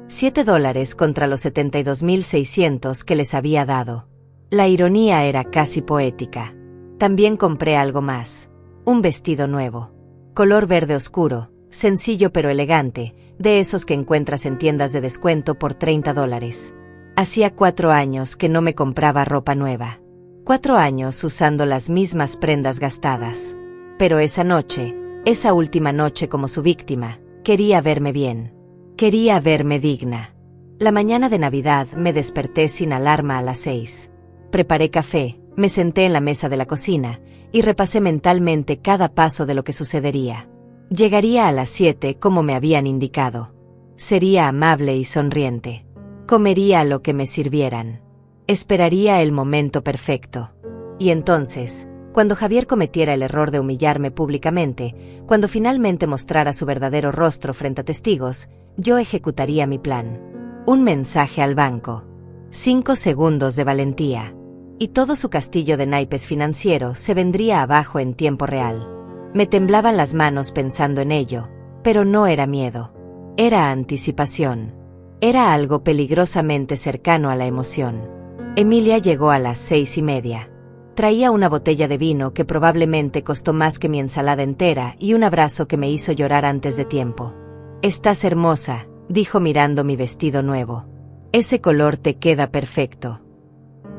$7 contra los 72.600 que les había dado. La ironía era casi poética. También compré algo más. Un vestido nuevo. Color verde oscuro, sencillo pero elegante, de esos que encuentras en tiendas de descuento por $30. Hacía 4 años que no me compraba ropa nueva. 4 años usando las mismas prendas gastadas. Pero esa noche, esa última noche como su víctima, quería verme bien. Quería verme digna. La mañana de Navidad me desperté sin alarma a las 6. Preparé café, me senté en la mesa de la cocina y repasé mentalmente cada paso de lo que sucedería. Llegaría a las 7 como me habían indicado. Sería amable y sonriente. Comería lo que me sirvieran. Esperaría el momento perfecto. Y entonces, cuando Javier cometiera el error de humillarme públicamente, cuando finalmente mostrara su verdadero rostro frente a testigos, yo ejecutaría mi plan. Un mensaje al banco. 5 segundos de valentía. Y todo su castillo de naipes financiero se vendría abajo en tiempo real. Me temblaban las manos pensando en ello, pero no era miedo. Era anticipación. Era algo peligrosamente cercano a la emoción. Emilia llegó a las 6:30. Traía una botella de vino que probablemente costó más que mi ensalada entera y un abrazo que me hizo llorar antes de tiempo. «Estás hermosa», dijo mirando mi vestido nuevo. «Ese color te queda perfecto».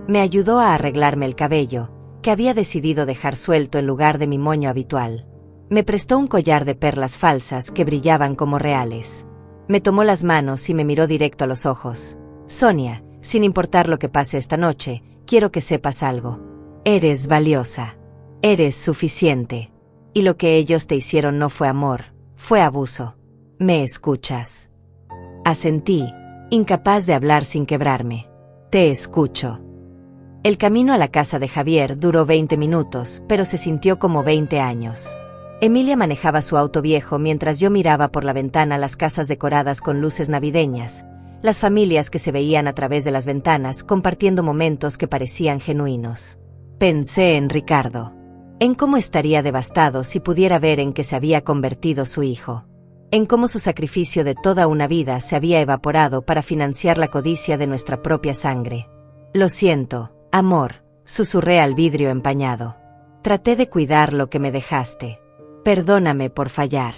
Me ayudó a arreglarme el cabello, que había decidido dejar suelto en lugar de mi moño habitual. Me prestó un collar de perlas falsas que brillaban como reales. Me tomó las manos y me miró directo a los ojos. «Sonia, sin importar lo que pase esta noche, quiero que sepas algo. Eres valiosa. Eres suficiente. Y lo que ellos te hicieron no fue amor, fue abuso. ¿Me escuchas?» Asentí, incapaz de hablar sin quebrarme. «Te escucho». El camino a la casa de Javier duró 20 minutos, pero se sintió como 20 años. Emilia manejaba su auto viejo mientras yo miraba por la ventana las casas decoradas con luces navideñas, las familias que se veían a través de las ventanas compartiendo momentos que parecían genuinos. Pensé en Ricardo, en cómo estaría devastado si pudiera ver en qué se había convertido su hijo, en cómo su sacrificio de toda una vida se había evaporado para financiar la codicia de nuestra propia sangre. «Lo siento, amor», susurré al vidrio empañado. «Traté de cuidar lo que me dejaste. Perdóname por fallar».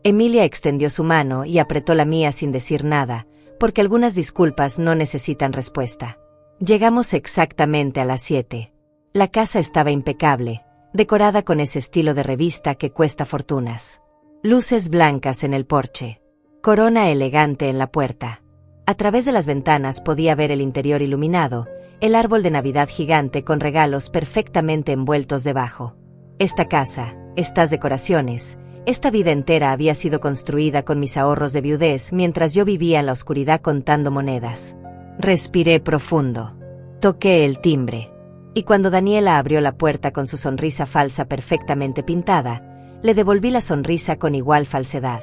Emilia extendió su mano y apretó la mía sin decir nada, porque algunas disculpas no necesitan respuesta. Llegamos exactamente a las 7. La casa estaba impecable, decorada con ese estilo de revista que cuesta fortunas. Luces blancas en el porche. Corona elegante en la puerta. A través de las ventanas podía ver el interior iluminado, el árbol de Navidad gigante con regalos perfectamente envueltos debajo. Esta casa, estas decoraciones, esta vida entera había sido construida con mis ahorros de viudez mientras yo vivía en la oscuridad contando monedas. Respiré profundo. Toqué el timbre. Y cuando Daniela abrió la puerta con su sonrisa falsa perfectamente pintada, le devolví la sonrisa con igual falsedad.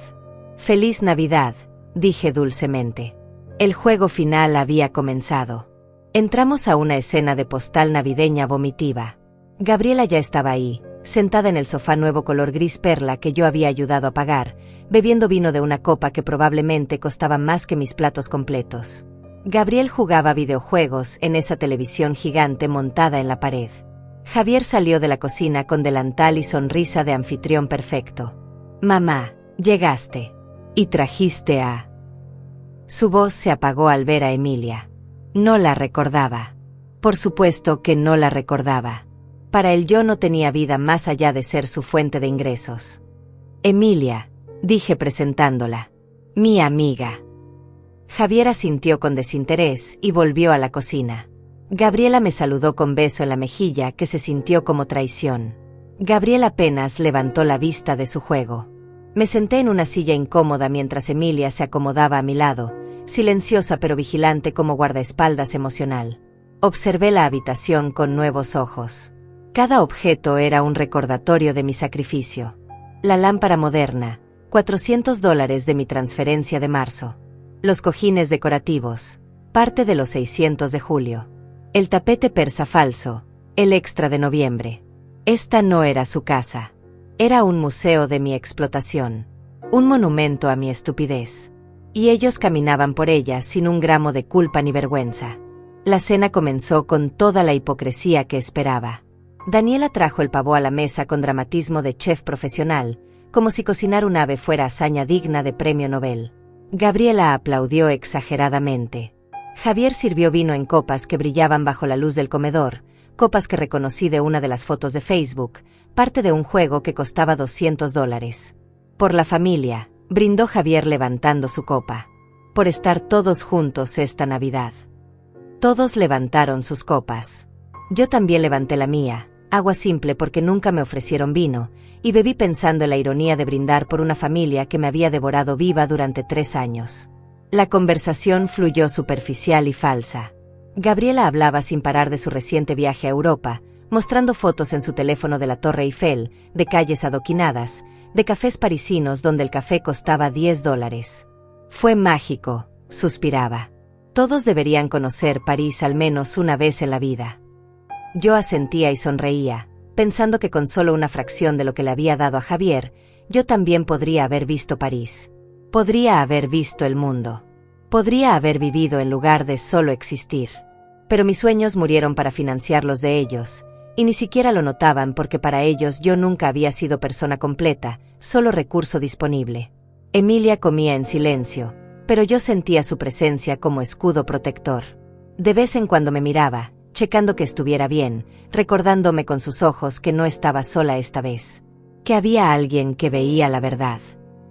«Feliz Navidad», dije dulcemente. El juego final había comenzado. Entramos a una escena de postal navideña vomitiva. Gabriela ya estaba ahí, sentada en el sofá nuevo color gris perla que yo había ayudado a pagar, bebiendo vino de una copa que probablemente costaba más que mis platos completos. Gabriel jugaba videojuegos en esa televisión gigante montada en la pared. Javier salió de la cocina con delantal y sonrisa de anfitrión perfecto. «Mamá, llegaste. Y trajiste a...». Su voz se apagó al ver a Emilia. No la recordaba. Por supuesto que no la recordaba. Para él yo no tenía vida más allá de ser su fuente de ingresos. «Emilia», dije presentándola. «Mi amiga». Javier asintió con desinterés y volvió a la cocina. Gabriela me saludó con beso en la mejilla que se sintió como traición. Gabriel apenas levantó la vista de su juego. Me senté en una silla incómoda mientras Emilia se acomodaba a mi lado, silenciosa pero vigilante como guardaespaldas emocional. Observé la habitación con nuevos ojos. Cada objeto era un recordatorio de mi sacrificio. La lámpara moderna, $400 de mi transferencia de marzo. Los cojines decorativos, parte de los 600 de julio. El tapete persa falso, el extra de noviembre. Esta no era su casa. Era un museo de mi explotación. Un monumento a mi estupidez. Y ellos caminaban por ella sin un gramo de culpa ni vergüenza. La cena comenzó con toda la hipocresía que esperaba. Daniela trajo el pavó a la mesa con dramatismo de chef profesional, como si cocinar un ave fuera hazaña digna de premio Nobel. Gabriela aplaudió exageradamente. Javier sirvió vino en copas que brillaban bajo la luz del comedor, copas que reconocí de una de las fotos de Facebook, parte de un juego que costaba $200. Por la familia, brindó Javier levantando su copa. Por estar todos juntos esta Navidad. Todos levantaron sus copas. Yo también levanté la mía, agua simple porque nunca me ofrecieron vino, y bebí pensando en la ironía de brindar por una familia que me había devorado viva durante 3 años. La conversación fluyó superficial y falsa. Gabriela hablaba sin parar de su reciente viaje a Europa, mostrando fotos en su teléfono de la Torre Eiffel, de calles adoquinadas, de cafés parisinos donde el café costaba $10. Fue mágico, suspiraba. Todos deberían conocer París al menos una vez en la vida. Yo asentía y sonreía, pensando que con solo una fracción de lo que le había dado a Javier, yo también podría haber visto París. Podría haber visto el mundo. Podría haber vivido en lugar de solo existir. Pero mis sueños murieron para financiar los de ellos, y ni siquiera lo notaban porque para ellos yo nunca había sido persona completa, solo recurso disponible. Emilia comía en silencio, pero yo sentía su presencia como escudo protector. De vez en cuando me miraba, checando que estuviera bien, recordándome con sus ojos que no estaba sola esta vez. Que había alguien que veía la verdad.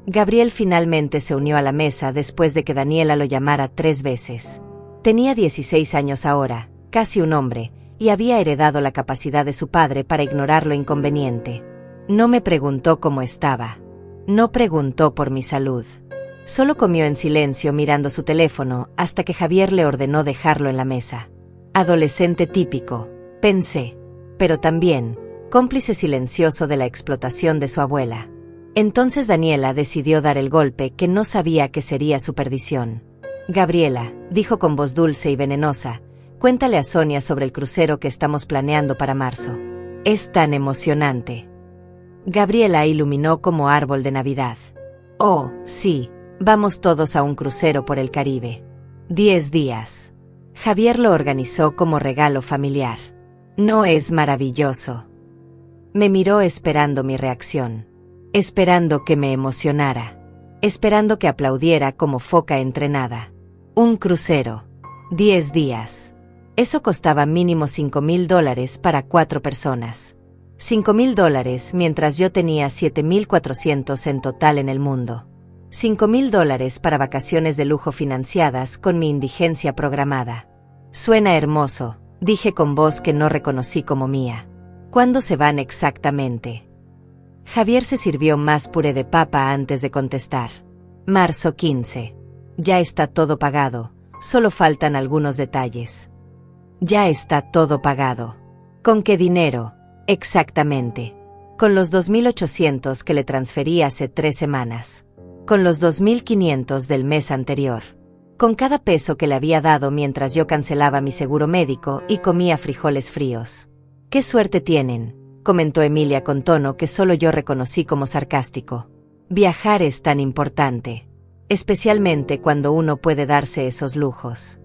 Gabriel finalmente se unió a la mesa después de que Daniela lo llamara 3 veces. Tenía 16 años ahora, casi un hombre, y había heredado la capacidad de su padre para ignorar lo inconveniente. No me preguntó cómo estaba. No preguntó por mi salud. Solo comió en silencio mirando su teléfono hasta que Javier le ordenó dejarlo en la mesa. Adolescente típico, pensé, pero también cómplice silencioso de la explotación de su abuela. Entonces Daniela decidió dar el golpe que no sabía que sería su perdición. Gabriela, dijo con voz dulce y venenosa, cuéntale a Sonia sobre el crucero que estamos planeando para marzo. Es tan emocionante. Gabriela iluminó como árbol de Navidad. Oh, sí, vamos todos a un crucero por el Caribe. 10 días. Javier lo organizó como regalo familiar. ¿No es maravilloso? Me miró esperando mi reacción. Esperando que me emocionara. Esperando que aplaudiera como foca entrenada. Un crucero. 10 días. Eso costaba mínimo $5,000 para 4 personas. $5,000 mientras yo tenía 7,400 en total en el mundo. $5,000 para vacaciones de lujo financiadas con mi indigencia programada. Suena hermoso, dije con voz que no reconocí como mía. ¿Cuándo se van exactamente? Javier se sirvió más puré de papa antes de contestar. Marzo 15. Ya está todo pagado, solo faltan algunos detalles. Ya está todo pagado. ¿Con qué dinero? Exactamente. Con los 2,800 que le transferí hace 3 semanas. Con los 2,500 del mes anterior. Con cada peso que le había dado mientras yo cancelaba mi seguro médico y comía frijoles fríos. ¡Qué suerte tienen!, comentó Emilia con tono que solo yo reconocí como sarcástico. Viajar es tan importante. Especialmente cuando uno puede darse esos lujos.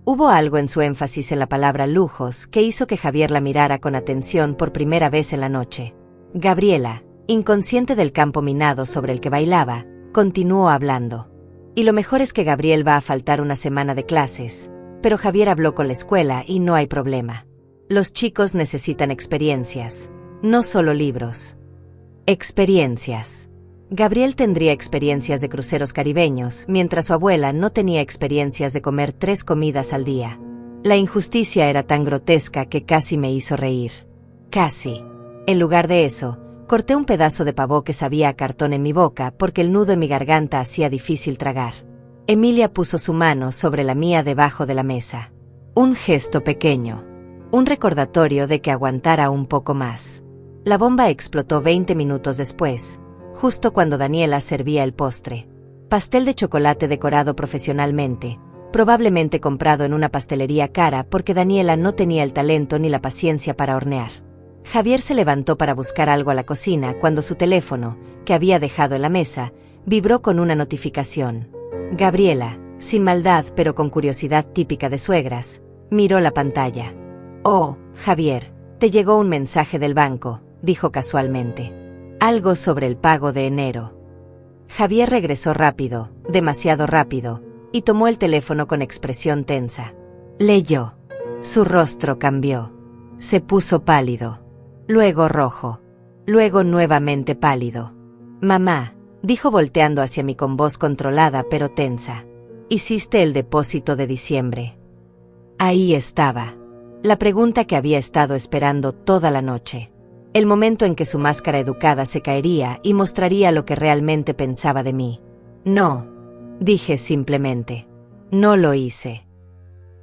Hubo algo en su énfasis en la palabra lujos que hizo que Javier la mirara con atención por primera vez en la noche. Gabriela, inconsciente del campo minado sobre el que bailaba, continuó hablando. Y lo mejor es que Gabriel va a faltar una semana de clases, pero Javier habló con la escuela y no hay problema. Los chicos necesitan experiencias, no solo libros. Experiencias. Gabriel tendría experiencias de cruceros caribeños, mientras su abuela no tenía experiencias de comer 3 comidas al día. La injusticia era tan grotesca que casi me hizo reír. Casi. En lugar de eso, corté un pedazo de pavó que sabía a cartón en mi boca porque el nudo en mi garganta hacía difícil tragar. Emilia puso su mano sobre la mía debajo de la mesa. Un gesto pequeño. Un recordatorio de que aguantara un poco más. La bomba explotó 20 minutos después, justo cuando Daniela servía el postre. Pastel de chocolate decorado profesionalmente, probablemente comprado en una pastelería cara porque Daniela no tenía el talento ni la paciencia para hornear. Javier se levantó para buscar algo a la cocina cuando su teléfono, que había dejado en la mesa, vibró con una notificación. Gabriela, sin maldad pero con curiosidad típica de suegras, miró la pantalla. «Oh, Javier, te llegó un mensaje del banco», dijo casualmente. «Algo sobre el pago de enero». Javier regresó rápido, demasiado rápido, y tomó el teléfono con expresión tensa. Leyó. Su rostro cambió. Se puso pálido. Luego rojo. Luego nuevamente pálido. «Mamá», dijo volteando hacia mí con voz controlada pero tensa. «Hiciste el depósito de diciembre». Ahí estaba. La pregunta que había estado esperando toda la noche. El momento en que su máscara educada se caería y mostraría lo que realmente pensaba de mí. No, dije simplemente. No lo hice.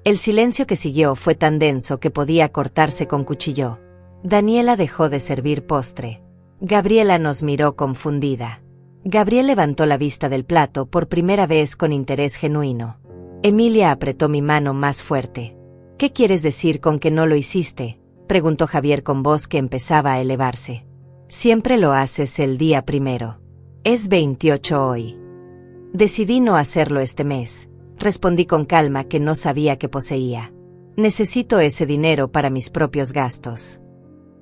El silencio que siguió fue tan denso que podía cortarse con cuchillo. Daniela dejó de servir postre. Gabriela nos miró confundida. Gabriel levantó la vista del plato por primera vez con interés genuino. Emilia apretó mi mano más fuerte. ¿Qué quieres decir con que no lo hiciste?, preguntó Javier con voz que empezaba a elevarse. Siempre lo haces el día primero. Es 28 hoy. Decidí no hacerlo este mes. Respondí con calma que no sabía qué poseía. Necesito ese dinero para mis propios gastos.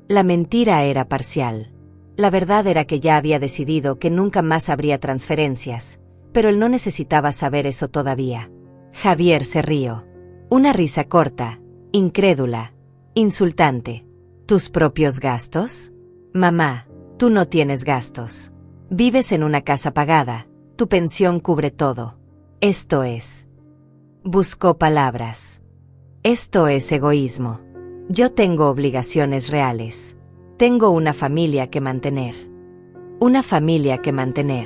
La mentira era parcial. La verdad era que ya había decidido que nunca más habría transferencias, pero él no necesitaba saber eso todavía. Javier se rió. Una risa corta, incrédula, insultante. ¿Tus propios gastos? Mamá, tú no tienes gastos. Vives en una casa pagada, tu pensión cubre todo. Esto es. Buscó palabras. Esto es egoísmo. Yo tengo obligaciones reales. Tengo una familia que mantener. Una familia que mantener.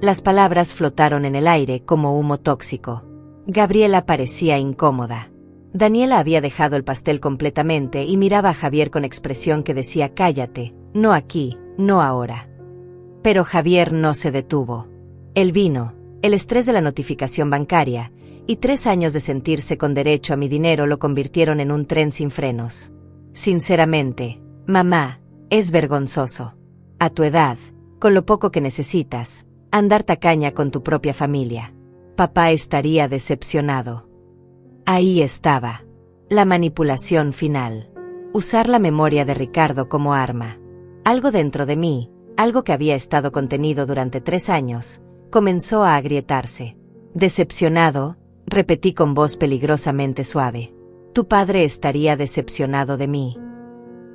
Las palabras flotaron en el aire como humo tóxico. Gabriela parecía incómoda. Daniela había dejado el pastel completamente y miraba a Javier con expresión que decía cállate, no aquí, no ahora. Pero Javier no se detuvo. El vino, el estrés de la notificación bancaria y 3 años de sentirse con derecho a mi dinero lo convirtieron en un tren sin frenos. Sinceramente, mamá, es vergonzoso. A tu edad, con lo poco que necesitas, andar tacaña con tu propia familia. Papá estaría decepcionado. Ahí estaba. La manipulación final. Usar la memoria de Ricardo como arma. Algo dentro de mí, algo que había estado contenido durante 3 años, comenzó a agrietarse. Decepcionado, repetí con voz peligrosamente suave. Tu padre estaría decepcionado de mí.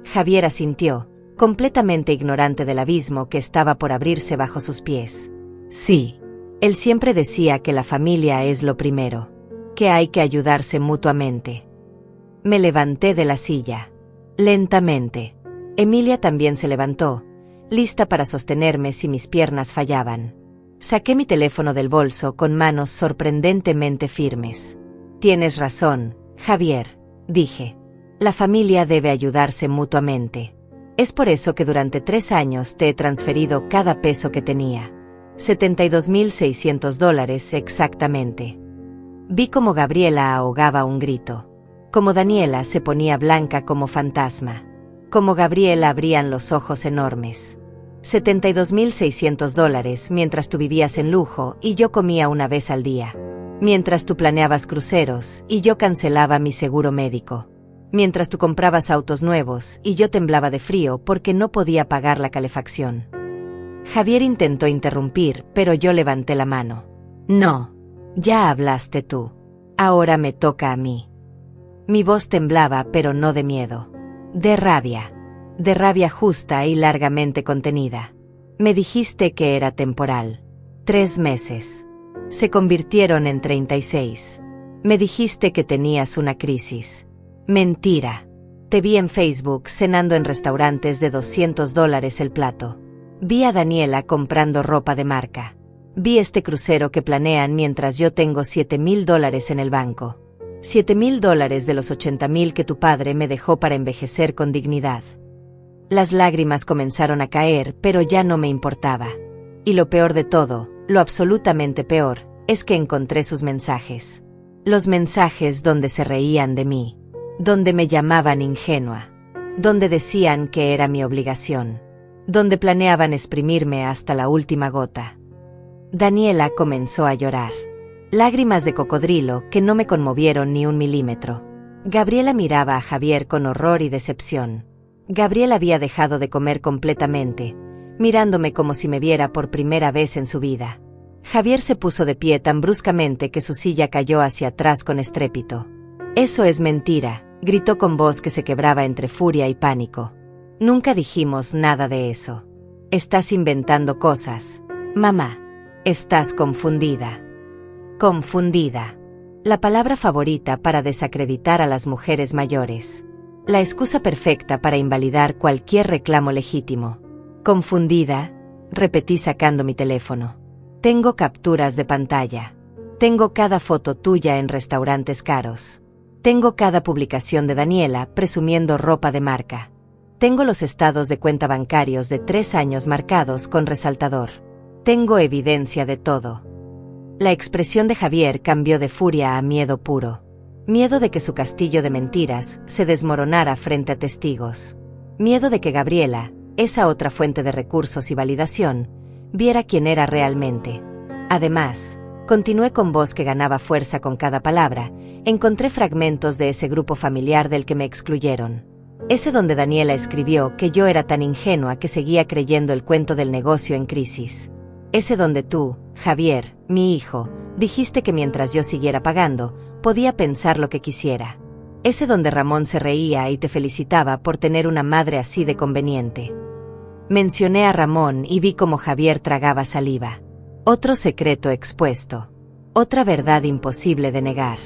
Javier asintió, completamente ignorante del abismo que estaba por abrirse bajo sus pies. Sí. Él siempre decía que la familia es lo primero, que hay que ayudarse mutuamente. Me levanté de la silla. Lentamente. Emilia también se levantó, lista para sostenerme si mis piernas fallaban. Saqué mi teléfono del bolso con manos sorprendentemente firmes. Tienes razón, Javier, dije. La familia debe ayudarse mutuamente. Es por eso que durante 3 años te he transferido cada peso que tenía. $72,600 exactamente. Vi cómo Gabriela ahogaba un grito. Como Daniela se ponía blanca como fantasma. Como Gabriela abrían los ojos enormes. $72,600 mientras tú vivías en lujo y yo comía una vez al día. Mientras tú planeabas cruceros y yo cancelaba mi seguro médico. Mientras tú comprabas autos nuevos y yo temblaba de frío porque no podía pagar la calefacción. Javier intentó interrumpir, pero yo levanté la mano. No, ya hablaste tú. Ahora me toca a mí. Mi voz temblaba, pero no de miedo. De rabia justa y largamente contenida. Me dijiste que era temporal. 3 meses. Se convirtieron en 36. Me dijiste que tenías una crisis. Mentira. Te vi en Facebook cenando en restaurantes de $200 el plato. Vi a Daniela comprando ropa de marca. Vi este crucero que planean mientras yo tengo $7,000 en el banco. $7,000 de los $80,000 que tu padre me dejó para envejecer con dignidad. Las lágrimas comenzaron a caer, pero ya no me importaba. Y lo peor de todo, lo absolutamente peor, es que encontré sus mensajes. Los mensajes donde se reían de mí. Donde me llamaban ingenua. Donde decían que era mi obligación. Donde planeaban exprimirme hasta la última gota. Daniela comenzó a llorar. Lágrimas de cocodrilo que no me conmovieron ni 1 milímetro. Gabriela miraba a Javier con horror y decepción. Gabriel había dejado de comer completamente, mirándome como si me viera por primera vez en su vida. Javier se puso de pie tan bruscamente que su silla cayó hacia atrás con estrépito. Eso es mentira, gritó con voz que se quebraba entre furia y pánico. Nunca dijimos nada de eso. Estás inventando cosas. Mamá, estás confundida. Confundida. La palabra favorita para desacreditar a las mujeres mayores. La excusa perfecta para invalidar cualquier reclamo legítimo. Confundida, repetí sacando mi teléfono. Tengo capturas de pantalla. Tengo cada foto tuya en restaurantes caros. Tengo cada publicación de Daniela presumiendo ropa de marca. Tengo los estados de cuenta bancarios de 3 años marcados con resaltador. Tengo evidencia de todo. La expresión de Javier cambió de furia a miedo puro. Miedo de que su castillo de mentiras se desmoronara frente a testigos. Miedo de que Gabriela, esa otra fuente de recursos y validación, viera quién era realmente. Además, continué con voz que ganaba fuerza con cada palabra, encontré fragmentos de ese grupo familiar del que me excluyeron. Ese donde Daniela escribió que yo era tan ingenua que seguía creyendo el cuento del negocio en crisis. Ese donde tú, Javier, mi hijo, dijiste que mientras yo siguiera pagando, podía pensar lo que quisiera. Ese donde Ramón se reía y te felicitaba por tener una madre así de conveniente. Mencioné a Ramón y vi cómo Javier tragaba saliva. Otro secreto expuesto. Otra verdad imposible de negar.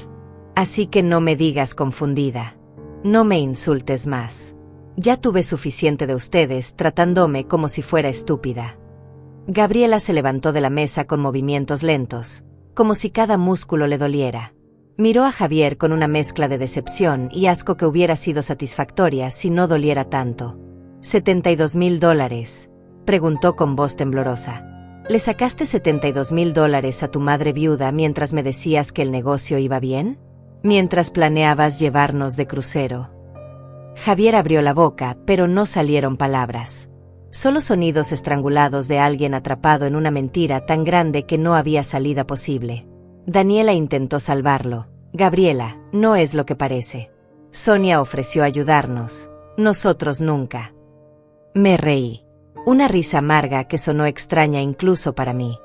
Así que no me digas confundida. No me insultes más. Ya tuve suficiente de ustedes tratándome como si fuera estúpida. Gabriela se levantó de la mesa con movimientos lentos, como si cada músculo le doliera. Miró a Javier con una mezcla de decepción y asco que hubiera sido satisfactoria si no doliera tanto. $72,000, preguntó con voz temblorosa. ¿Le sacaste $72,000 a tu madre viuda mientras me decías que el negocio iba bien? Mientras planeabas llevarnos de crucero. Javier abrió la boca, pero no salieron palabras. Solo sonidos estrangulados de alguien atrapado en una mentira tan grande que no había salida posible. Daniela intentó salvarlo. Gabriela, no es lo que parece. Sonia ofreció ayudarnos. Nosotros nunca. Me reí. Una risa amarga que sonó extraña incluso para mí.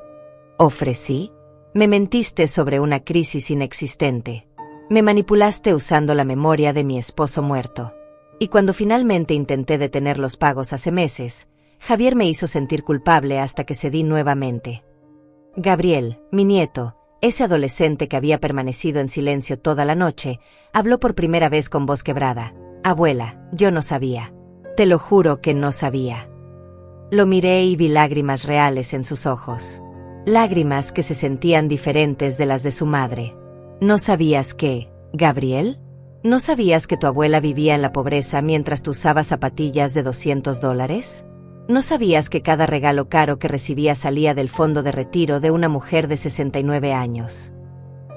¿Ofrecí? Me mentiste sobre una crisis inexistente. Me manipulaste usando la memoria de mi esposo muerto. Y cuando finalmente intenté detener los pagos hace meses, Javier me hizo sentir culpable hasta que cedí nuevamente. Gabriel, mi nieto, ese adolescente que había permanecido en silencio toda la noche, habló por primera vez con voz quebrada. Abuela, yo no sabía. Te lo juro que no sabía. Lo miré y vi lágrimas reales en sus ojos. Lágrimas que se sentían diferentes de las de su madre. ¿No sabías qué, Gabriel? ¿No sabías que tu abuela vivía en la pobreza mientras tú usabas zapatillas de $200? ¿No sabías que cada regalo caro que recibía salía del fondo de retiro de una mujer de 69 años?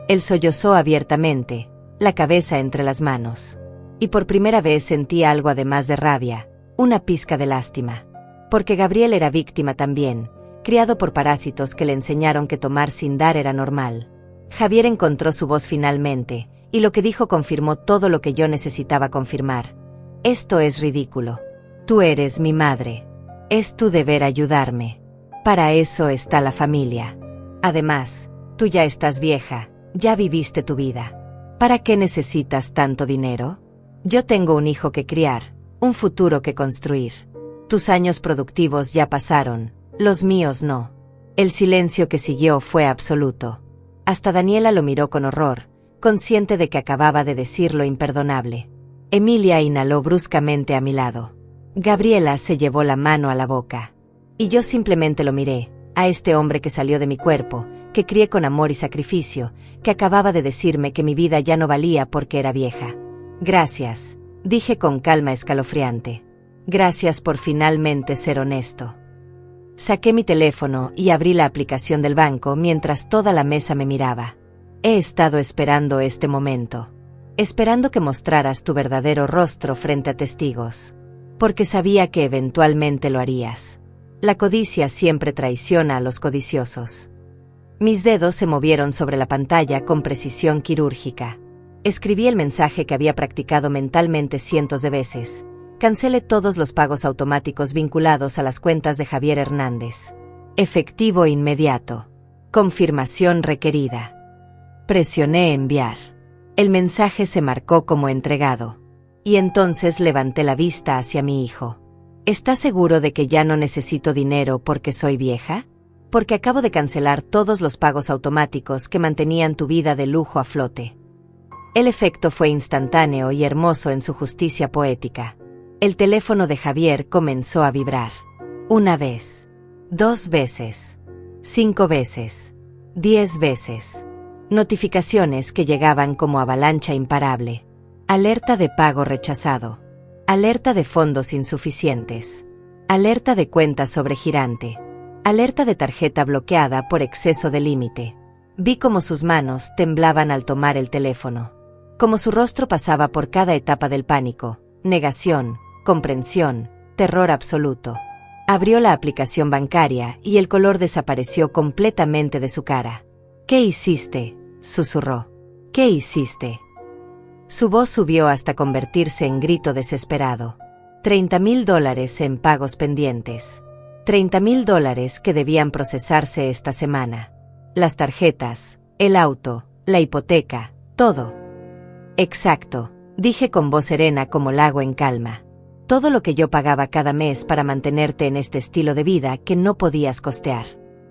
Él sollozó abiertamente, la cabeza entre las manos. Y por primera vez sentí algo además de rabia, una pizca de lástima. Porque Gabriel era víctima también, criado por parásitos que le enseñaron que tomar sin dar era normal. Javier encontró su voz finalmente, y lo que dijo confirmó todo lo que yo necesitaba confirmar. Esto es ridículo. Tú eres mi madre. Es tu deber ayudarme. Para eso está la familia. Además, tú ya estás vieja, ya viviste tu vida. ¿Para qué necesitas tanto dinero? Yo tengo un hijo que criar, un futuro que construir. Tus años productivos ya pasaron, los míos no. El silencio que siguió fue absoluto. Hasta Daniela lo miró con horror, consciente de que acababa de decir lo imperdonable. Emilia inhaló bruscamente a mi lado. Gabriela se llevó la mano a la boca. Y yo simplemente lo miré, a este hombre que salió de mi cuerpo, que crié con amor y sacrificio, que acababa de decirme que mi vida ya no valía porque era vieja. Gracias, dije con calma escalofriante. Gracias por finalmente ser honesto. Saqué mi teléfono y abrí la aplicación del banco mientras toda la mesa me miraba. He estado esperando este momento. Esperando que mostraras tu verdadero rostro frente a testigos. Porque sabía que eventualmente lo harías. La codicia siempre traiciona a los codiciosos. Mis dedos se movieron sobre la pantalla con precisión quirúrgica. Escribí el mensaje que había practicado mentalmente cientos de veces. Cancelé todos los pagos automáticos vinculados a las cuentas de Javier Hernández. Efectivo inmediato. Confirmación requerida. Presioné enviar. El mensaje se marcó como entregado. Y entonces levanté la vista hacia mi hijo. ¿Estás seguro de que ya no necesito dinero porque soy vieja? Porque acabo de cancelar todos los pagos automáticos que mantenían tu vida de lujo a flote. El efecto fue instantáneo y hermoso en su justicia poética. El teléfono de Javier comenzó a vibrar. 1 vez, 2 veces, 5 veces, 10 veces. Notificaciones que llegaban como avalancha imparable. Alerta de pago rechazado. Alerta de fondos insuficientes. Alerta de cuenta sobregirante. Alerta de tarjeta bloqueada por exceso de límite. Vi cómo sus manos temblaban al tomar el teléfono. Cómo su rostro pasaba por cada etapa del pánico, negación, comprensión, terror absoluto. Abrió la aplicación bancaria y el color desapareció completamente de su cara. ¿Qué hiciste?, susurró. ¿Qué hiciste? Su voz subió hasta convertirse en grito desesperado. $30,000 en pagos pendientes. $30,000 que debían procesarse esta semana. Las tarjetas, el auto, la hipoteca, todo. Exacto, dije con voz serena como lago en calma. Todo lo que yo pagaba cada mes para mantenerte en este estilo de vida que no podías costear.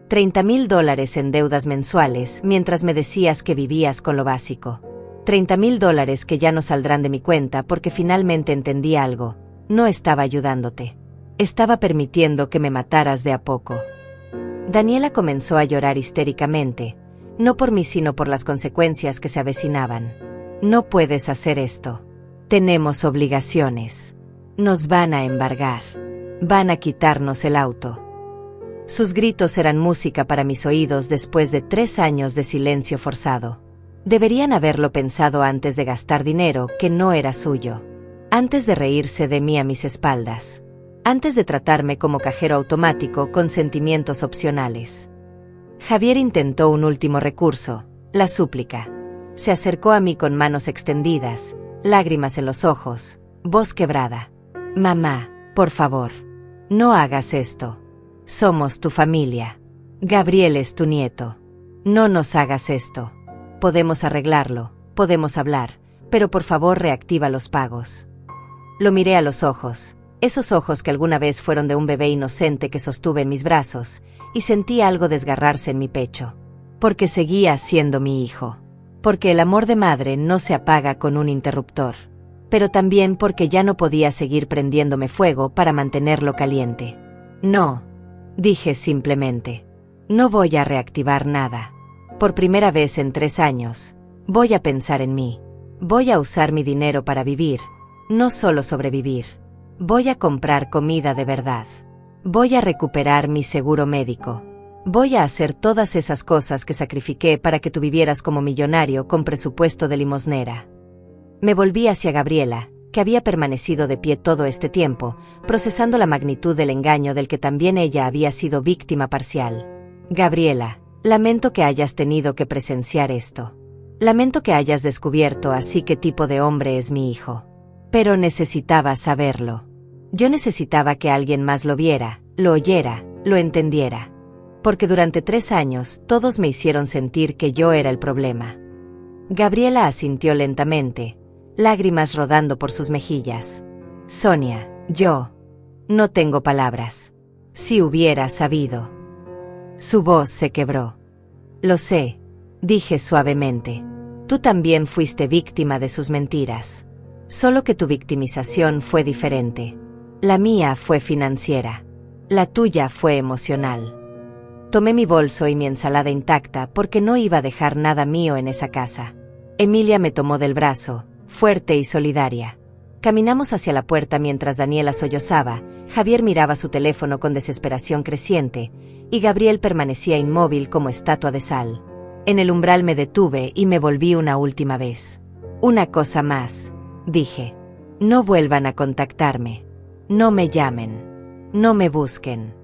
$30,000 en deudas mensuales mientras me decías que vivías con lo básico. $30,000 que ya no saldrán de mi cuenta porque finalmente entendí algo. No estaba ayudándote. Estaba permitiendo que me mataras de a poco. Daniela comenzó a llorar histéricamente, no por mí sino por las consecuencias que se avecinaban. No puedes hacer esto. Tenemos obligaciones. Nos van a embargar. Van a quitarnos el auto. Sus gritos eran música para mis oídos después de 3 años de silencio forzado. Deberían haberlo pensado antes de gastar dinero que no era suyo. Antes de reírse de mí a mis espaldas. Antes de tratarme como cajero automático con sentimientos opcionales. Javier intentó un último recurso, la súplica. Se acercó a mí con manos extendidas, lágrimas en los ojos, voz quebrada. Mamá, por favor, no hagas esto. Somos tu familia. Gabriel es tu nieto. No nos hagas esto. Podemos arreglarlo, podemos hablar, pero por favor reactiva los pagos. Lo miré a los ojos, esos ojos que alguna vez fueron de un bebé inocente que sostuve en mis brazos, y sentí algo desgarrarse en mi pecho. Porque seguía siendo mi hijo. Porque el amor de madre no se apaga con un interruptor. Pero también porque ya no podía seguir prendiéndome fuego para mantenerlo caliente. No, dije simplemente. No voy a reactivar nada. Por primera vez en 3 años, voy a pensar en mí. Voy a usar mi dinero para vivir, no solo sobrevivir. Voy a comprar comida de verdad. Voy a recuperar mi seguro médico. Voy a hacer todas esas cosas que sacrifiqué para que tú vivieras como millonario con presupuesto de limosnera. Me volví hacia Gabriela, que había permanecido de pie todo este tiempo, procesando la magnitud del engaño del que también ella había sido víctima parcial. Gabriela, lamento que hayas tenido que presenciar esto. Lamento que hayas descubierto así qué tipo de hombre es mi hijo. Pero necesitaba saberlo. Yo necesitaba que alguien más lo viera, lo oyera, lo entendiera. Porque durante 3 años todos me hicieron sentir que yo era el problema. Gabriela asintió lentamente, lágrimas rodando por sus mejillas. Sonia, yo no tengo palabras. Si hubiera sabido. Su voz se quebró. Lo sé, dije suavemente. Tú también fuiste víctima de sus mentiras. Solo que tu victimización fue diferente. La mía fue financiera. La tuya fue emocional. Tomé mi bolso y mi ensalada intacta porque no iba a dejar nada mío en esa casa. Emilia me tomó del brazo, fuerte y solidaria. Caminamos hacia la puerta mientras Daniela sollozaba, Javier miraba su teléfono con desesperación creciente, y Gabriel permanecía inmóvil como estatua de sal. En el umbral me detuve y me volví una última vez. Una cosa más, dije. No vuelvan a contactarme. No me llamen. No me busquen.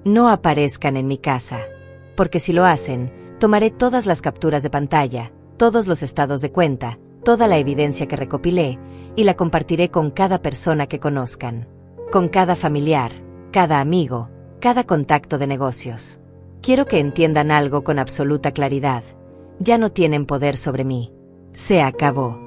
No aparezcan en mi casa. Porque si lo hacen, tomaré todas las capturas de pantalla, todos los estados de cuenta, toda la evidencia que recopilé, y la compartiré con cada persona que conozcan. Con cada familiar, cada amigo, cada contacto de negocios. Quiero que entiendan algo con absoluta claridad. Ya no tienen poder sobre mí. Se acabó.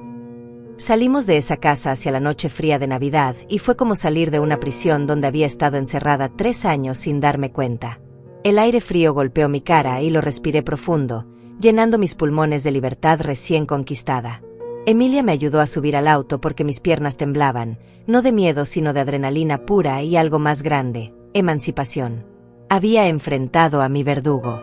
Salimos de esa casa hacia la noche fría de Navidad y fue como salir de una prisión donde había estado encerrada 3 años sin darme cuenta. El aire frío golpeó mi cara y lo respiré profundo, llenando mis pulmones de libertad recién conquistada. Emilia me ayudó a subir al auto porque mis piernas temblaban, no de miedo sino de adrenalina pura y algo más grande, emancipación. Había enfrentado a mi verdugo.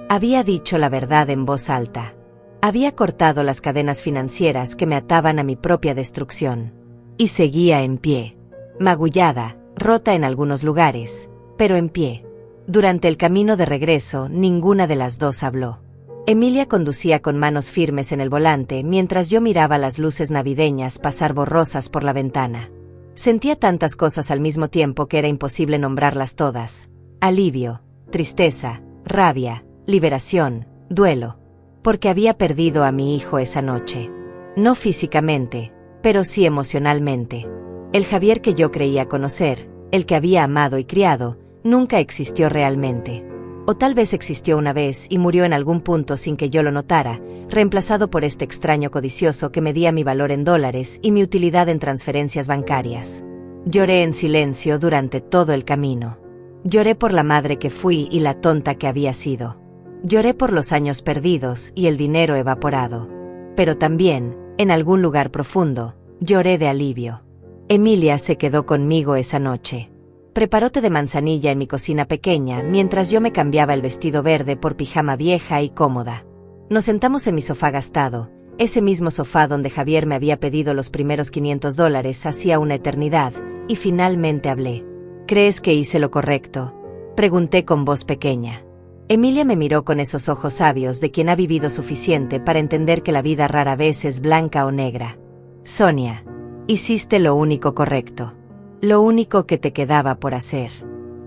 Había dicho la verdad en voz alta. Había cortado las cadenas financieras que me ataban a mi propia destrucción. Y seguía en pie. Magullada, rota en algunos lugares, pero en pie. Durante el camino de regreso, ninguna de las dos habló. Emilia conducía con manos firmes en el volante mientras yo miraba las luces navideñas pasar borrosas por la ventana. Sentía tantas cosas al mismo tiempo que era imposible nombrarlas todas. Alivio, tristeza, rabia, liberación, duelo. Porque había perdido a mi hijo esa noche. No físicamente, pero sí emocionalmente. El Javier que yo creía conocer, el que había amado y criado, nunca existió realmente. O tal vez existió una vez y murió en algún punto sin que yo lo notara, reemplazado por este extraño codicioso que medía mi valor en dólares y mi utilidad en transferencias bancarias. Lloré en silencio durante todo el camino. Lloré por la madre que fui y la tonta que había sido. Lloré por los años perdidos y el dinero evaporado. Pero también, en algún lugar profundo, lloré de alivio. Emilia se quedó conmigo esa noche. Preparó té de manzanilla en mi cocina pequeña mientras yo me cambiaba el vestido verde por pijama vieja y cómoda. Nos sentamos en mi sofá gastado, ese mismo sofá donde Javier me había pedido los primeros $500 hacía una eternidad, y finalmente hablé. ¿Crees que hice lo correcto?, pregunté con voz pequeña. Emilia me miró con esos ojos sabios de quien ha vivido suficiente para entender que la vida rara vez es blanca o negra. Sonia, hiciste lo único correcto. Lo único que te quedaba por hacer.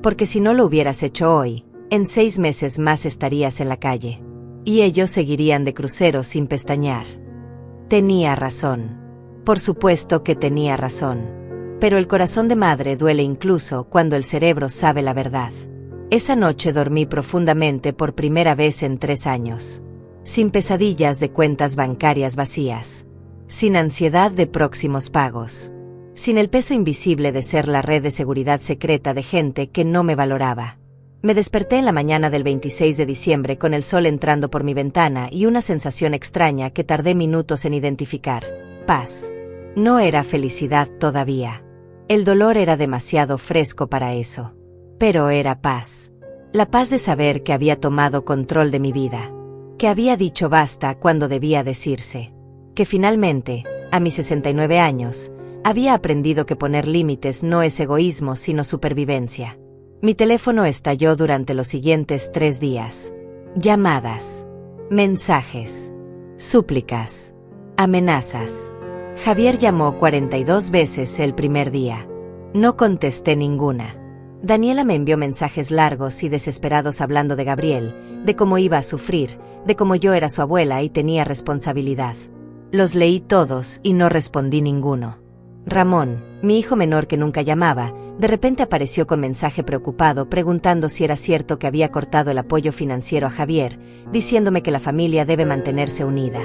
Porque si no lo hubieras hecho hoy, en 6 meses más estarías en la calle. Y ellos seguirían de crucero sin pestañear. Tenía razón. Por supuesto que tenía razón. Pero el corazón de madre duele incluso cuando el cerebro sabe la verdad. Esa noche dormí profundamente por primera vez en 3 años. Sin pesadillas de cuentas bancarias vacías. Sin ansiedad de próximos pagos. Sin el peso invisible de ser la red de seguridad secreta de gente que no me valoraba. Me desperté en la mañana del 26 de diciembre con el sol entrando por mi ventana y una sensación extraña que tardé minutos en identificar. Paz. No era felicidad todavía. El dolor era demasiado fresco para eso. Pero era paz. La paz de saber que había tomado control de mi vida. Que había dicho basta cuando debía decirse. Que finalmente, a mis 69 años, había aprendido que poner límites no es egoísmo sino supervivencia. Mi teléfono estalló durante los siguientes 3 días. Llamadas. Mensajes. Súplicas. Amenazas. Javier llamó 42 veces el primer día. No contesté ninguna. Daniela me envió mensajes largos y desesperados hablando de Gabriel, de cómo iba a sufrir, de cómo yo era su abuela y tenía responsabilidad. Los leí todos y no respondí ninguno. Ramón, mi hijo menor que nunca llamaba, de repente apareció con mensaje preocupado preguntando si era cierto que había cortado el apoyo financiero a Javier, diciéndome que la familia debe mantenerse unida.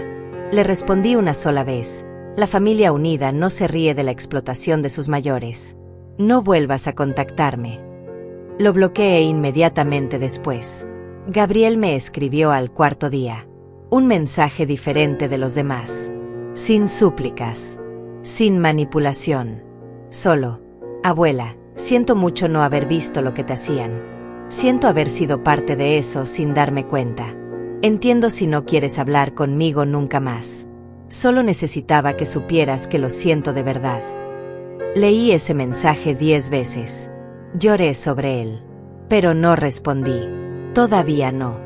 Le respondí una sola vez. La familia unida no se ríe de la explotación de sus mayores. No vuelvas a contactarme. Lo bloqueé inmediatamente después. Gabriel me escribió al 4.º día. Un mensaje diferente de los demás. Sin súplicas. Sin manipulación. Solo, abuela, siento mucho no haber visto lo que te hacían. Siento haber sido parte de eso sin darme cuenta. Entiendo si no quieres hablar conmigo nunca más. Solo necesitaba que supieras que lo siento de verdad. Leí ese mensaje 10 veces. Lloré sobre él. Pero no respondí. Todavía no.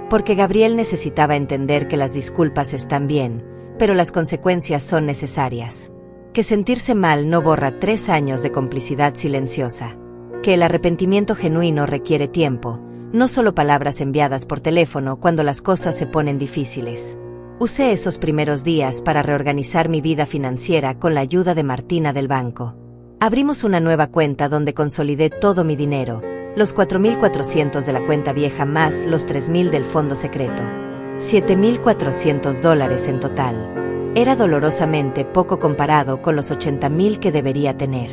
Porque Gabriel necesitaba entender que las disculpas están bien, pero las consecuencias son necesarias. Que sentirse mal no borra 3 años de complicidad silenciosa. Que el arrepentimiento genuino requiere tiempo, no solo palabras enviadas por teléfono cuando las cosas se ponen difíciles. Usé esos primeros días para reorganizar mi vida financiera con la ayuda de Martina del banco. Abrimos una nueva cuenta donde consolidé todo mi dinero, los $4,400 de la cuenta vieja más los $3,000 del fondo secreto. $7,400 en total. Era dolorosamente poco comparado con los $80,000 que debería tener.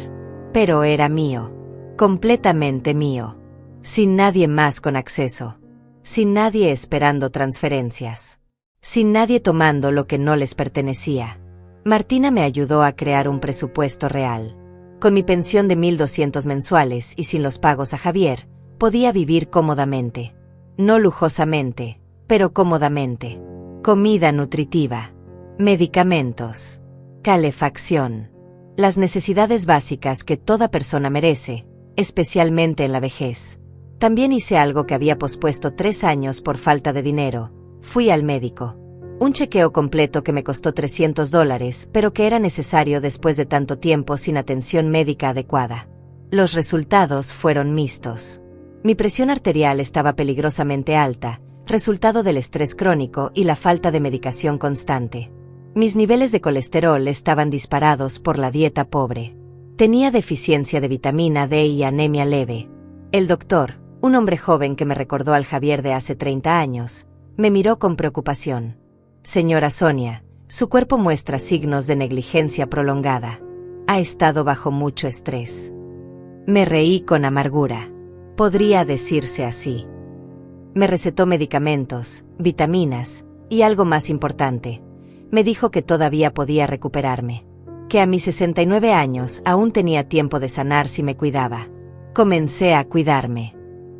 Pero era mío. Completamente mío. Sin nadie más con acceso. Sin nadie esperando transferencias. Sin nadie tomando lo que no les pertenecía. Martina me ayudó a crear un presupuesto real. Con mi pensión de 1.200 mensuales y sin los pagos a Javier, podía vivir cómodamente. No lujosamente, pero cómodamente. Comida nutritiva, medicamentos, calefacción. Las necesidades básicas que toda persona merece, especialmente en la vejez. También hice algo que había pospuesto 3 años por falta de dinero. Fui al médico. Un chequeo completo que me costó $300, pero que era necesario después de tanto tiempo sin atención médica adecuada. Los resultados fueron mixtos. Mi presión arterial estaba peligrosamente alta, resultado del estrés crónico y la falta de medicación constante. Mis niveles de colesterol estaban disparados por la dieta pobre. Tenía deficiencia de vitamina D y anemia leve. El doctor, un hombre joven que me recordó al Javier de hace 30 años, me miró con preocupación. Señora Sonia, su cuerpo muestra signos de negligencia prolongada. Ha estado bajo mucho estrés. Me reí con amargura. Podría decirse así. Me recetó medicamentos, vitaminas, y algo más importante. Me dijo que todavía podía recuperarme. Que a mis 69 años aún tenía tiempo de sanar si me cuidaba. Comencé a cuidarme.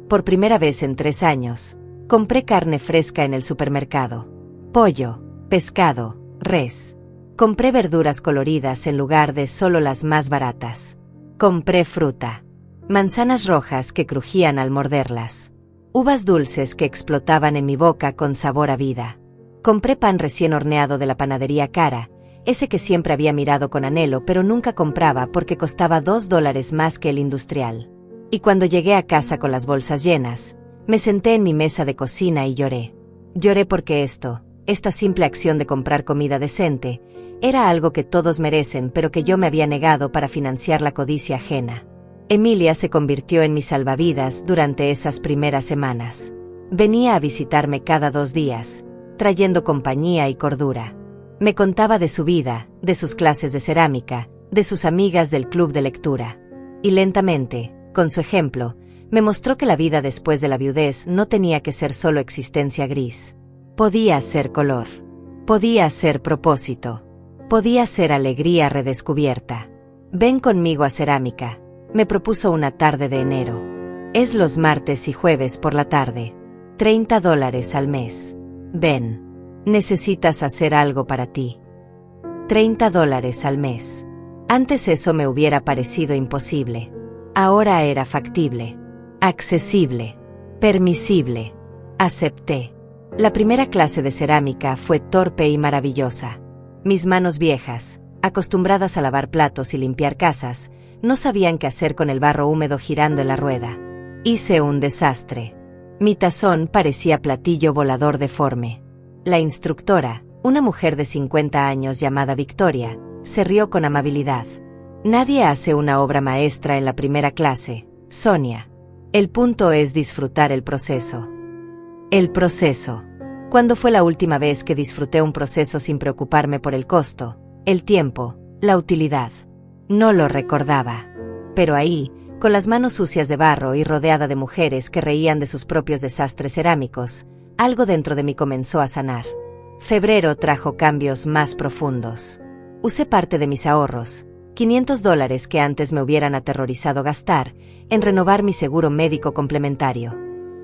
Por primera vez en 3 años, compré carne fresca en el supermercado. Pollo, pescado, res. Compré verduras coloridas en lugar de solo las más baratas. Compré fruta. Manzanas rojas que crujían al morderlas. Uvas dulces que explotaban en mi boca con sabor a vida. Compré pan recién horneado de la panadería cara, ese que siempre había mirado con anhelo pero nunca compraba porque costaba $2 más que el industrial. Y cuando llegué a casa con las bolsas llenas, me senté en mi mesa de cocina y lloré. Lloré porque esta simple acción de comprar comida decente, era algo que todos merecen pero que yo me había negado para financiar la codicia ajena. Emilia se convirtió en mi salvavidas durante esas primeras semanas. Venía a visitarme cada 2 días, trayendo compañía y cordura. Me contaba de su vida, de sus clases de cerámica, de sus amigas del club de lectura. Y lentamente, con su ejemplo, me mostró que la vida después de la viudez no tenía que ser solo existencia gris. Podía ser color. Podía ser propósito. Podía ser alegría redescubierta. Ven conmigo a cerámica, me propuso una tarde de enero. Es los martes y jueves por la tarde. $30 al mes. Ven. Necesitas hacer algo para ti. $30 al mes. Antes eso me hubiera parecido imposible. Ahora era factible. Accesible. Permisible. Acepté. La primera clase de cerámica fue torpe y maravillosa. Mis manos viejas, acostumbradas a lavar platos y limpiar casas, no sabían qué hacer con el barro húmedo girando en la rueda. Hice un desastre. Mi tazón parecía platillo volador deforme. La instructora, una mujer de 50 años llamada Victoria, se rió con amabilidad. Nadie hace una obra maestra en la primera clase, Sonia. El punto es disfrutar el proceso. El proceso. ¿Cuándo fue la última vez que disfruté un proceso sin preocuparme por el costo, el tiempo, la utilidad? No lo recordaba. Pero ahí, con las manos sucias de barro y rodeada de mujeres que reían de sus propios desastres cerámicos, algo dentro de mí comenzó a sanar. Febrero trajo cambios más profundos. Usé parte de mis ahorros, $500 que antes me hubieran aterrorizado gastar, en renovar mi seguro médico complementario.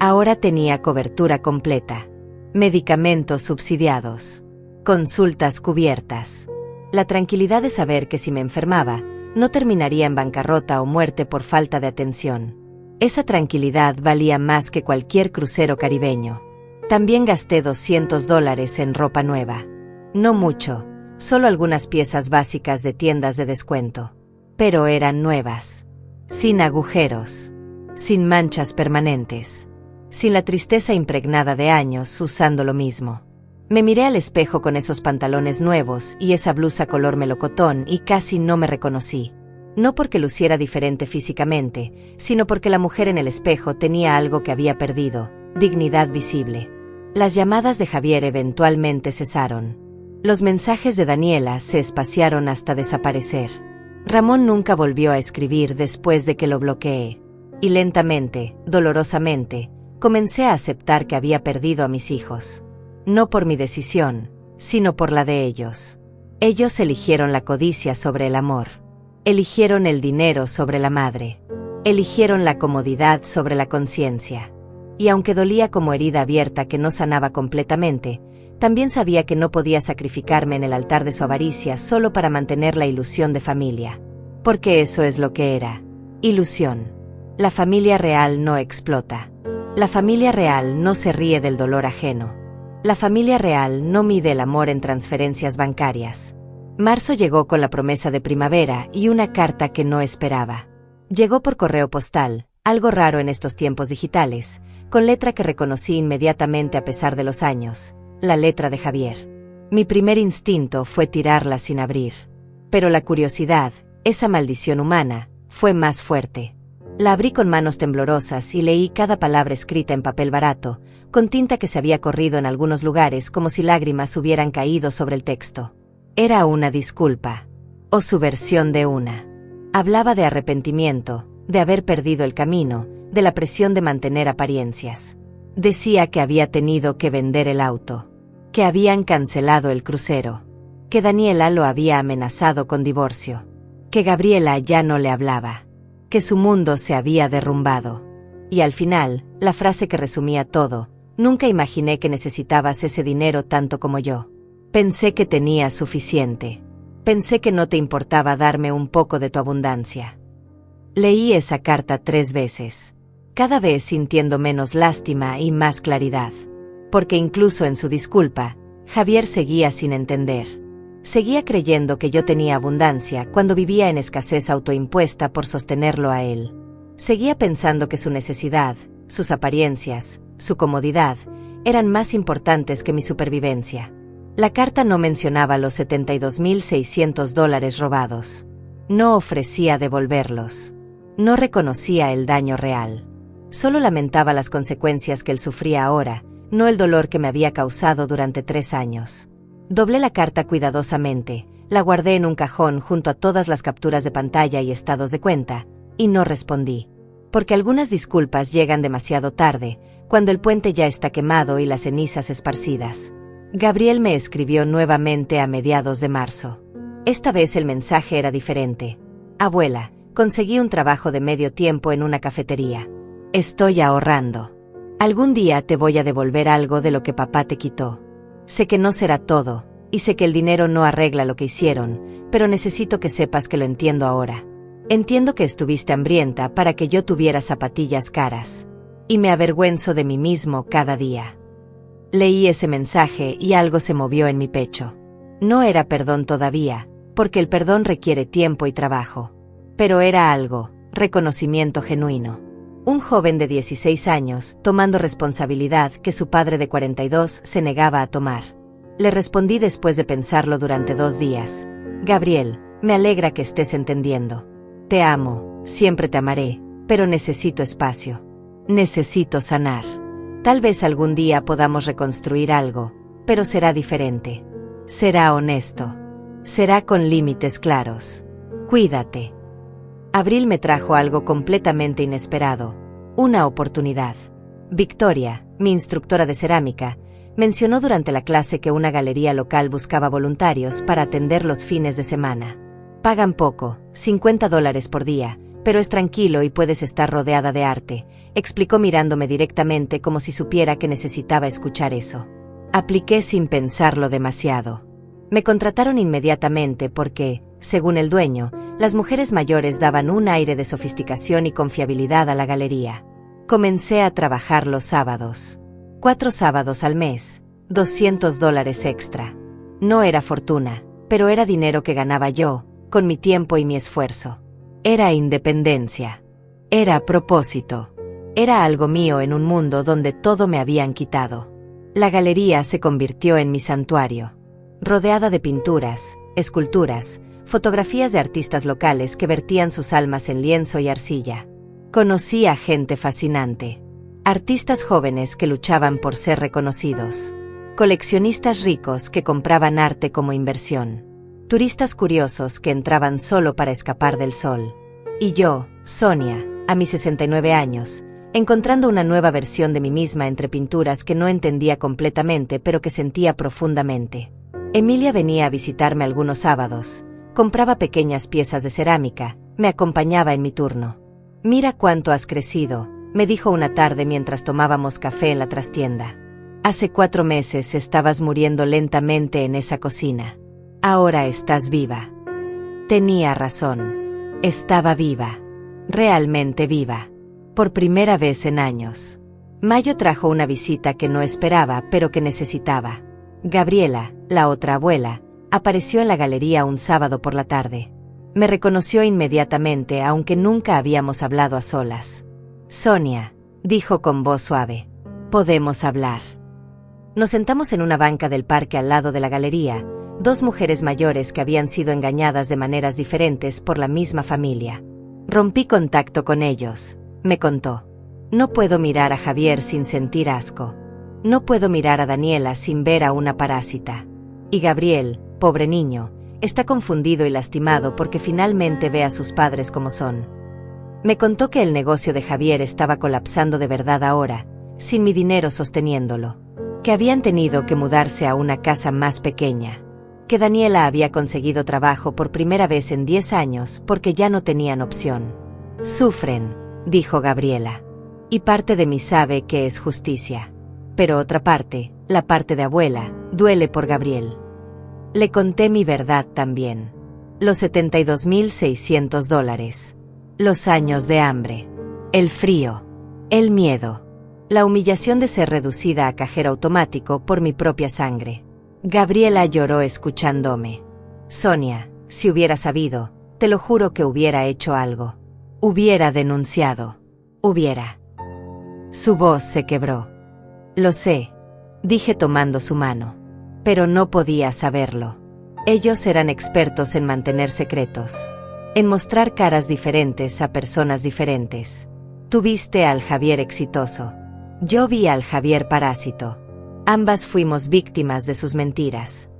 Ahora tenía cobertura completa. Medicamentos subsidiados. Consultas cubiertas. La tranquilidad de saber que si me enfermaba, no terminaría en bancarrota o muerte por falta de atención. Esa tranquilidad valía más que cualquier crucero caribeño. También gasté $200 en ropa nueva. No mucho, solo algunas piezas básicas de tiendas de descuento. Pero eran nuevas. Sin agujeros. Sin manchas permanentes. Sin la tristeza impregnada de años usando lo mismo. Me miré al espejo con esos pantalones nuevos y esa blusa color melocotón y casi no me reconocí. No porque luciera diferente físicamente, sino porque la mujer en el espejo tenía algo que había perdido, dignidad visible. Las llamadas de Javier eventualmente cesaron. Los mensajes de Daniela se espaciaron hasta desaparecer. Ramón nunca volvió a escribir después de que lo bloqueé. Y lentamente, dolorosamente, comencé a aceptar que había perdido a mis hijos. No por mi decisión, sino por la de ellos. Ellos eligieron la codicia sobre el amor. Eligieron el dinero sobre la madre. Eligieron la comodidad sobre la conciencia. Y aunque dolía como herida abierta que no sanaba completamente, también sabía que no podía sacrificarme en el altar de su avaricia solo para mantener la ilusión de familia. Porque eso es lo que era. Ilusión. La familia real no explota. La familia real no se ríe del dolor ajeno. La familia real no mide el amor en transferencias bancarias. Marzo llegó con la promesa de primavera y una carta que no esperaba. Llegó por correo postal, algo raro en estos tiempos digitales, con letra que reconocí inmediatamente a pesar de los años, la letra de Javier. Mi primer instinto fue tirarla sin abrir. Pero la curiosidad, esa maldición humana, fue más fuerte. La abrí con manos temblorosas y leí cada palabra escrita en papel barato, con tinta que se había corrido en algunos lugares como si lágrimas hubieran caído sobre el texto. Era una disculpa. O su versión de una. Hablaba de arrepentimiento, de haber perdido el camino, de la presión de mantener apariencias. Decía que había tenido que vender el auto, que habían cancelado el crucero, que Daniela lo había amenazado con divorcio, que Gabriela ya no le hablaba, que su mundo se había derrumbado. Y al final, la frase que resumía todo: nunca imaginé que necesitabas ese dinero tanto como yo. Pensé que tenía suficiente. Pensé que no te importaba darme un poco de tu abundancia. Leí esa carta 3 veces, cada vez sintiendo menos lástima y más claridad. Porque incluso en su disculpa, Javier seguía sin entender. Seguía creyendo que yo tenía abundancia cuando vivía en escasez autoimpuesta por sostenerlo a él. Seguía pensando que su necesidad, sus apariencias, su comodidad, eran más importantes que mi supervivencia. La carta no mencionaba los $72,600 robados. No ofrecía devolverlos. No reconocía el daño real. Solo lamentaba las consecuencias que él sufría ahora, no el dolor que me había causado durante 3 años. Doblé la carta cuidadosamente, la guardé en un cajón junto a todas las capturas de pantalla y estados de cuenta, y no respondí. Porque algunas disculpas llegan demasiado tarde, cuando el puente ya está quemado y las cenizas esparcidas. Gabriel me escribió nuevamente a mediados de marzo. Esta vez el mensaje era diferente. Abuela, conseguí un trabajo de medio tiempo en una cafetería. Estoy ahorrando. Algún día te voy a devolver algo de lo que papá te quitó. Sé que no será todo, y sé que el dinero no arregla lo que hicieron, pero necesito que sepas que lo entiendo ahora. Entiendo que estuviste hambrienta para que yo tuviera zapatillas caras. Y me avergüenzo de mí mismo cada día. Leí ese mensaje y algo se movió en mi pecho. No era perdón todavía, porque el perdón requiere tiempo y trabajo. Pero era algo, reconocimiento genuino. Un joven de 16 años, tomando responsabilidad que su padre de 42 se negaba a tomar. Le respondí después de pensarlo durante 2 días. Gabriel, me alegra que estés entendiendo. Te amo, siempre te amaré, pero necesito espacio. Necesito sanar. Tal vez algún día podamos reconstruir algo, pero será diferente. Será honesto. Será con límites claros. Cuídate. Abril me trajo algo completamente inesperado. Una oportunidad. Victoria, mi instructora de cerámica, mencionó durante la clase que una galería local buscaba voluntarios para atender los fines de semana. Pagan poco, $50 por día, pero es tranquilo y puedes estar rodeada de arte, explicó mirándome directamente como si supiera que necesitaba escuchar eso. Apliqué sin pensarlo demasiado. Me contrataron inmediatamente porque, según el dueño, las mujeres mayores daban un aire de sofisticación y confiabilidad a la galería. Comencé a trabajar los sábados. 4 sábados al mes, $200 extra. No era fortuna, pero era dinero que ganaba yo, con mi tiempo y mi esfuerzo. Era independencia. Era propósito. Era algo mío en un mundo donde todo me habían quitado. La galería se convirtió en mi santuario. Rodeada de pinturas, esculturas, fotografías de artistas locales que vertían sus almas en lienzo y arcilla. Conocí a gente fascinante. Artistas jóvenes que luchaban por ser reconocidos. Coleccionistas ricos que compraban arte como inversión. Turistas curiosos que entraban solo para escapar del sol. Y yo, Sonia, a mis 69 años, encontrando una nueva versión de mí misma entre pinturas que no entendía completamente pero que sentía profundamente. Emilia venía a visitarme algunos sábados, compraba pequeñas piezas de cerámica, me acompañaba en mi turno. «Mira cuánto has crecido», me dijo una tarde mientras tomábamos café en la trastienda. «Hace 4 meses estabas muriendo lentamente en esa cocina. Ahora estás viva». Tenía razón. Estaba viva. Realmente viva. Por primera vez en años. Mayo trajo una visita que no esperaba, pero que necesitaba. Gabriela, la otra abuela, apareció en la galería un sábado por la tarde. Me reconoció inmediatamente, aunque nunca habíamos hablado a solas. «Sonia», dijo con voz suave, «podemos hablar». Nos sentamos en una banca del parque al lado de la galería, 2 mujeres mayores que habían sido engañadas de maneras diferentes por la misma familia. Rompí contacto con ellos, me contó. No puedo mirar a Javier sin sentir asco. No puedo mirar a Daniela sin ver a una parásita. Y Gabriel, pobre niño, está confundido y lastimado porque finalmente ve a sus padres como son. Me contó que el negocio de Javier estaba colapsando de verdad ahora, sin mi dinero sosteniéndolo. Que habían tenido que mudarse a una casa más pequeña. Que Daniela había conseguido trabajo por primera vez en 10 años porque ya no tenían opción. «Sufren», dijo Gabriela. «Y parte de mí sabe que es justicia. Pero otra parte, la parte de abuela, duele por Gabriel». Le conté mi verdad también. Los $72.600. Los años de hambre. El frío. El miedo. La humillación de ser reducida a cajero automático por mi propia sangre. Gabriela lloró escuchándome. «Sonia, si hubiera sabido, te lo juro que hubiera hecho algo. Hubiera denunciado. Hubiera». Su voz se quebró. «Lo sé», dije tomando su mano. Pero no podía saberlo. Ellos eran expertos en mantener secretos. En mostrar caras diferentes a personas diferentes. Tú viste al Javier exitoso. Yo vi al Javier parásito. Ambas fuimos víctimas de sus mentiras.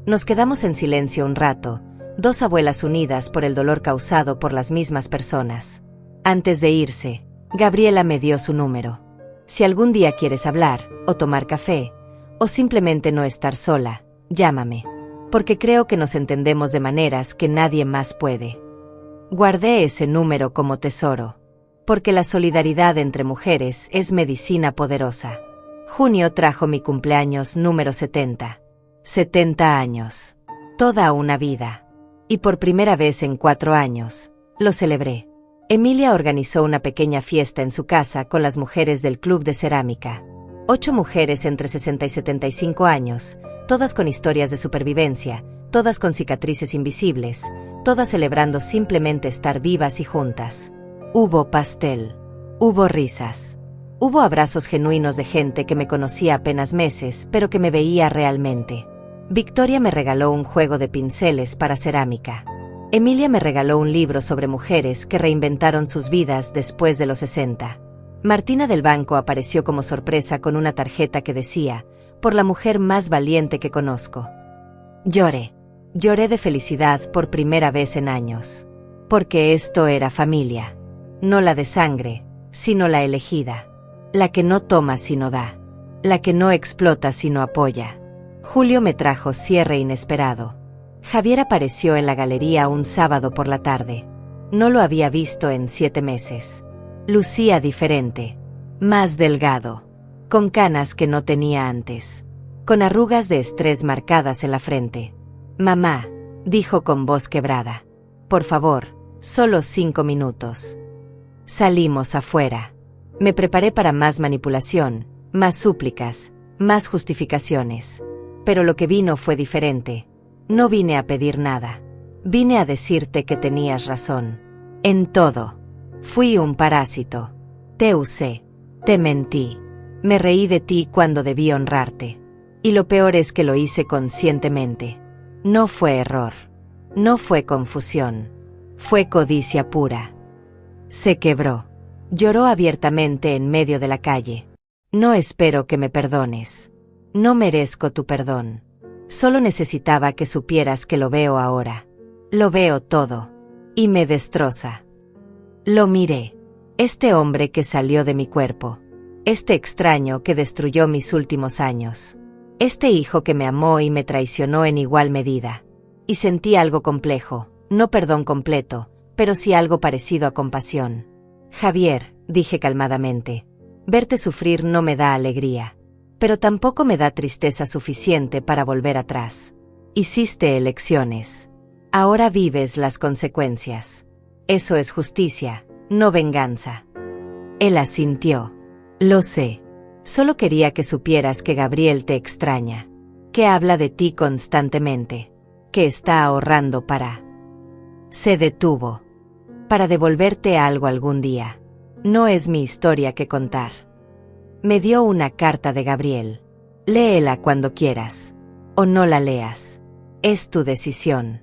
Nos quedamos en silencio un rato, 2 abuelas unidas por el dolor causado por las mismas personas. Antes de irse, Gabriela me dio su número. Si algún día quieres hablar, o tomar café, o simplemente no estar sola, llámame. Porque creo que nos entendemos de maneras que nadie más puede. Guardé ese número como tesoro. Porque la solidaridad entre mujeres es medicina poderosa. Junio trajo mi cumpleaños número 70. 70 años. Toda una vida. Y por primera vez en 4 años, lo celebré. Emilia organizó una pequeña fiesta en su casa con las mujeres del club de cerámica. 8 mujeres entre 60 y 75 años, todas con historias de supervivencia, todas con cicatrices invisibles, todas celebrando simplemente estar vivas y juntas. Hubo pastel. Hubo risas. Hubo abrazos genuinos de gente que me conocía apenas meses, pero que me veía realmente. Victoria me regaló un juego de pinceles para cerámica. Emilia me regaló un libro sobre mujeres que reinventaron sus vidas después de los 60. Martina del banco apareció como sorpresa con una tarjeta que decía, «Por la mujer más valiente que conozco». Lloré. Lloré de felicidad por primera vez en años. Porque esto era familia. No la de sangre, sino la elegida. La que no toma sino da. La que no explota sino apoya. Julio me trajo cierre inesperado. Javier apareció en la galería un sábado por la tarde. No lo había visto en 7 meses. Lucía diferente. Más delgado. Con canas que no tenía antes. Con arrugas de estrés marcadas en la frente. «Mamá», dijo con voz quebrada. «Por favor, solo 5 minutos». Salimos afuera. Me preparé para más manipulación, más súplicas, más justificaciones. Pero lo que vino fue diferente. No vine a pedir nada. Vine a decirte que tenías razón. En todo. Fui un parásito. Te usé. Te mentí. Me reí de ti cuando debí honrarte. Y lo peor es que lo hice conscientemente. No fue error. No fue confusión. Fue codicia pura. Se quebró. Lloró abiertamente en medio de la calle. «No espero que me perdones. No merezco tu perdón. Solo necesitaba que supieras que lo veo ahora. Lo veo todo. Y me destroza». Lo miré. Este hombre que salió de mi cuerpo. Este extraño que destruyó mis últimos años. Este hijo que me amó y me traicionó en igual medida. Y sentí algo complejo, no perdón completo, pero sí algo parecido a compasión. Javier, dije calmadamente, verte sufrir no me da alegría. Pero tampoco me da tristeza suficiente para volver atrás. Hiciste elecciones. Ahora vives las consecuencias. Eso es justicia, no venganza. Él asintió. Lo sé. Solo quería que supieras que Gabriel te extraña. Que habla de ti constantemente. Que está ahorrando para... Se detuvo. Para devolverte algo algún día. No es mi historia que contar. Me dio una carta de Gabriel. Léela cuando quieras. O no la leas. Es tu decisión.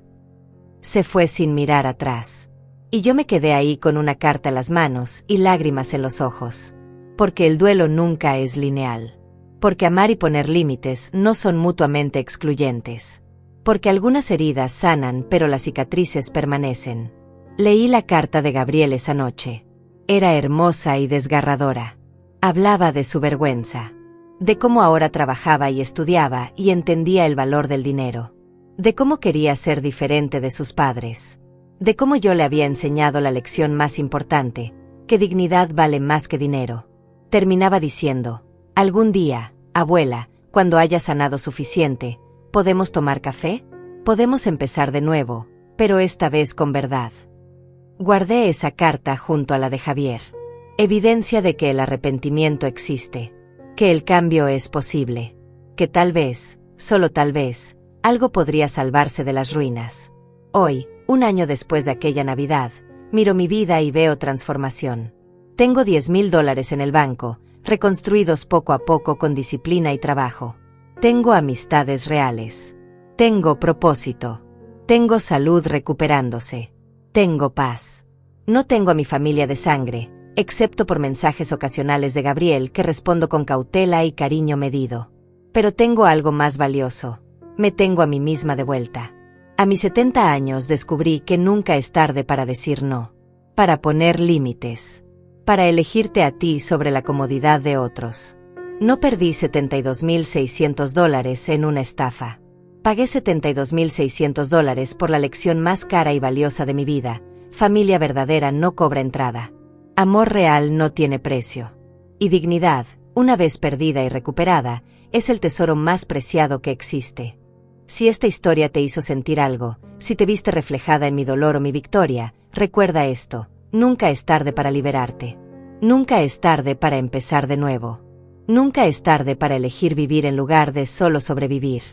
Se fue sin mirar atrás. Y yo me quedé ahí con una carta en las manos y lágrimas en los ojos. Porque el duelo nunca es lineal. Porque amar y poner límites no son mutuamente excluyentes. Porque algunas heridas sanan pero las cicatrices permanecen. Leí la carta de Gabriel esa noche. Era hermosa y desgarradora. Hablaba de su vergüenza. De cómo ahora trabajaba y estudiaba y entendía el valor del dinero. De cómo quería ser diferente de sus padres. De cómo yo le había enseñado la lección más importante, que dignidad vale más que dinero. Terminaba diciendo, algún día, abuela, cuando haya sanado suficiente, ¿podemos tomar café? Podemos empezar de nuevo, pero esta vez con verdad. Guardé esa carta junto a la de Javier. Evidencia de que el arrepentimiento existe, que el cambio es posible, que tal vez, solo tal vez, algo podría salvarse de las ruinas. Hoy, un año después de aquella Navidad, miro mi vida y veo transformación. Tengo $10,000 en el banco, reconstruidos poco a poco con disciplina y trabajo. Tengo amistades reales. Tengo propósito. Tengo salud recuperándose. Tengo paz. No tengo a mi familia de sangre, excepto por mensajes ocasionales de Gabriel que respondo con cautela y cariño medido. Pero tengo algo más valioso. Me tengo a mí misma de vuelta. A mis 70 años descubrí que nunca es tarde para decir no. Para poner límites. Para elegirte a ti sobre la comodidad de otros. No perdí $72,600 en una estafa. Pagué $72,600 por la lección más cara y valiosa de mi vida. Familia verdadera no cobra entrada. Amor real no tiene precio. Y dignidad, una vez perdida y recuperada, es el tesoro más preciado que existe. Si esta historia te hizo sentir algo, si te viste reflejada en mi dolor o mi victoria, recuerda esto: nunca es tarde para liberarte. Nunca es tarde para empezar de nuevo. Nunca es tarde para elegir vivir en lugar de solo sobrevivir.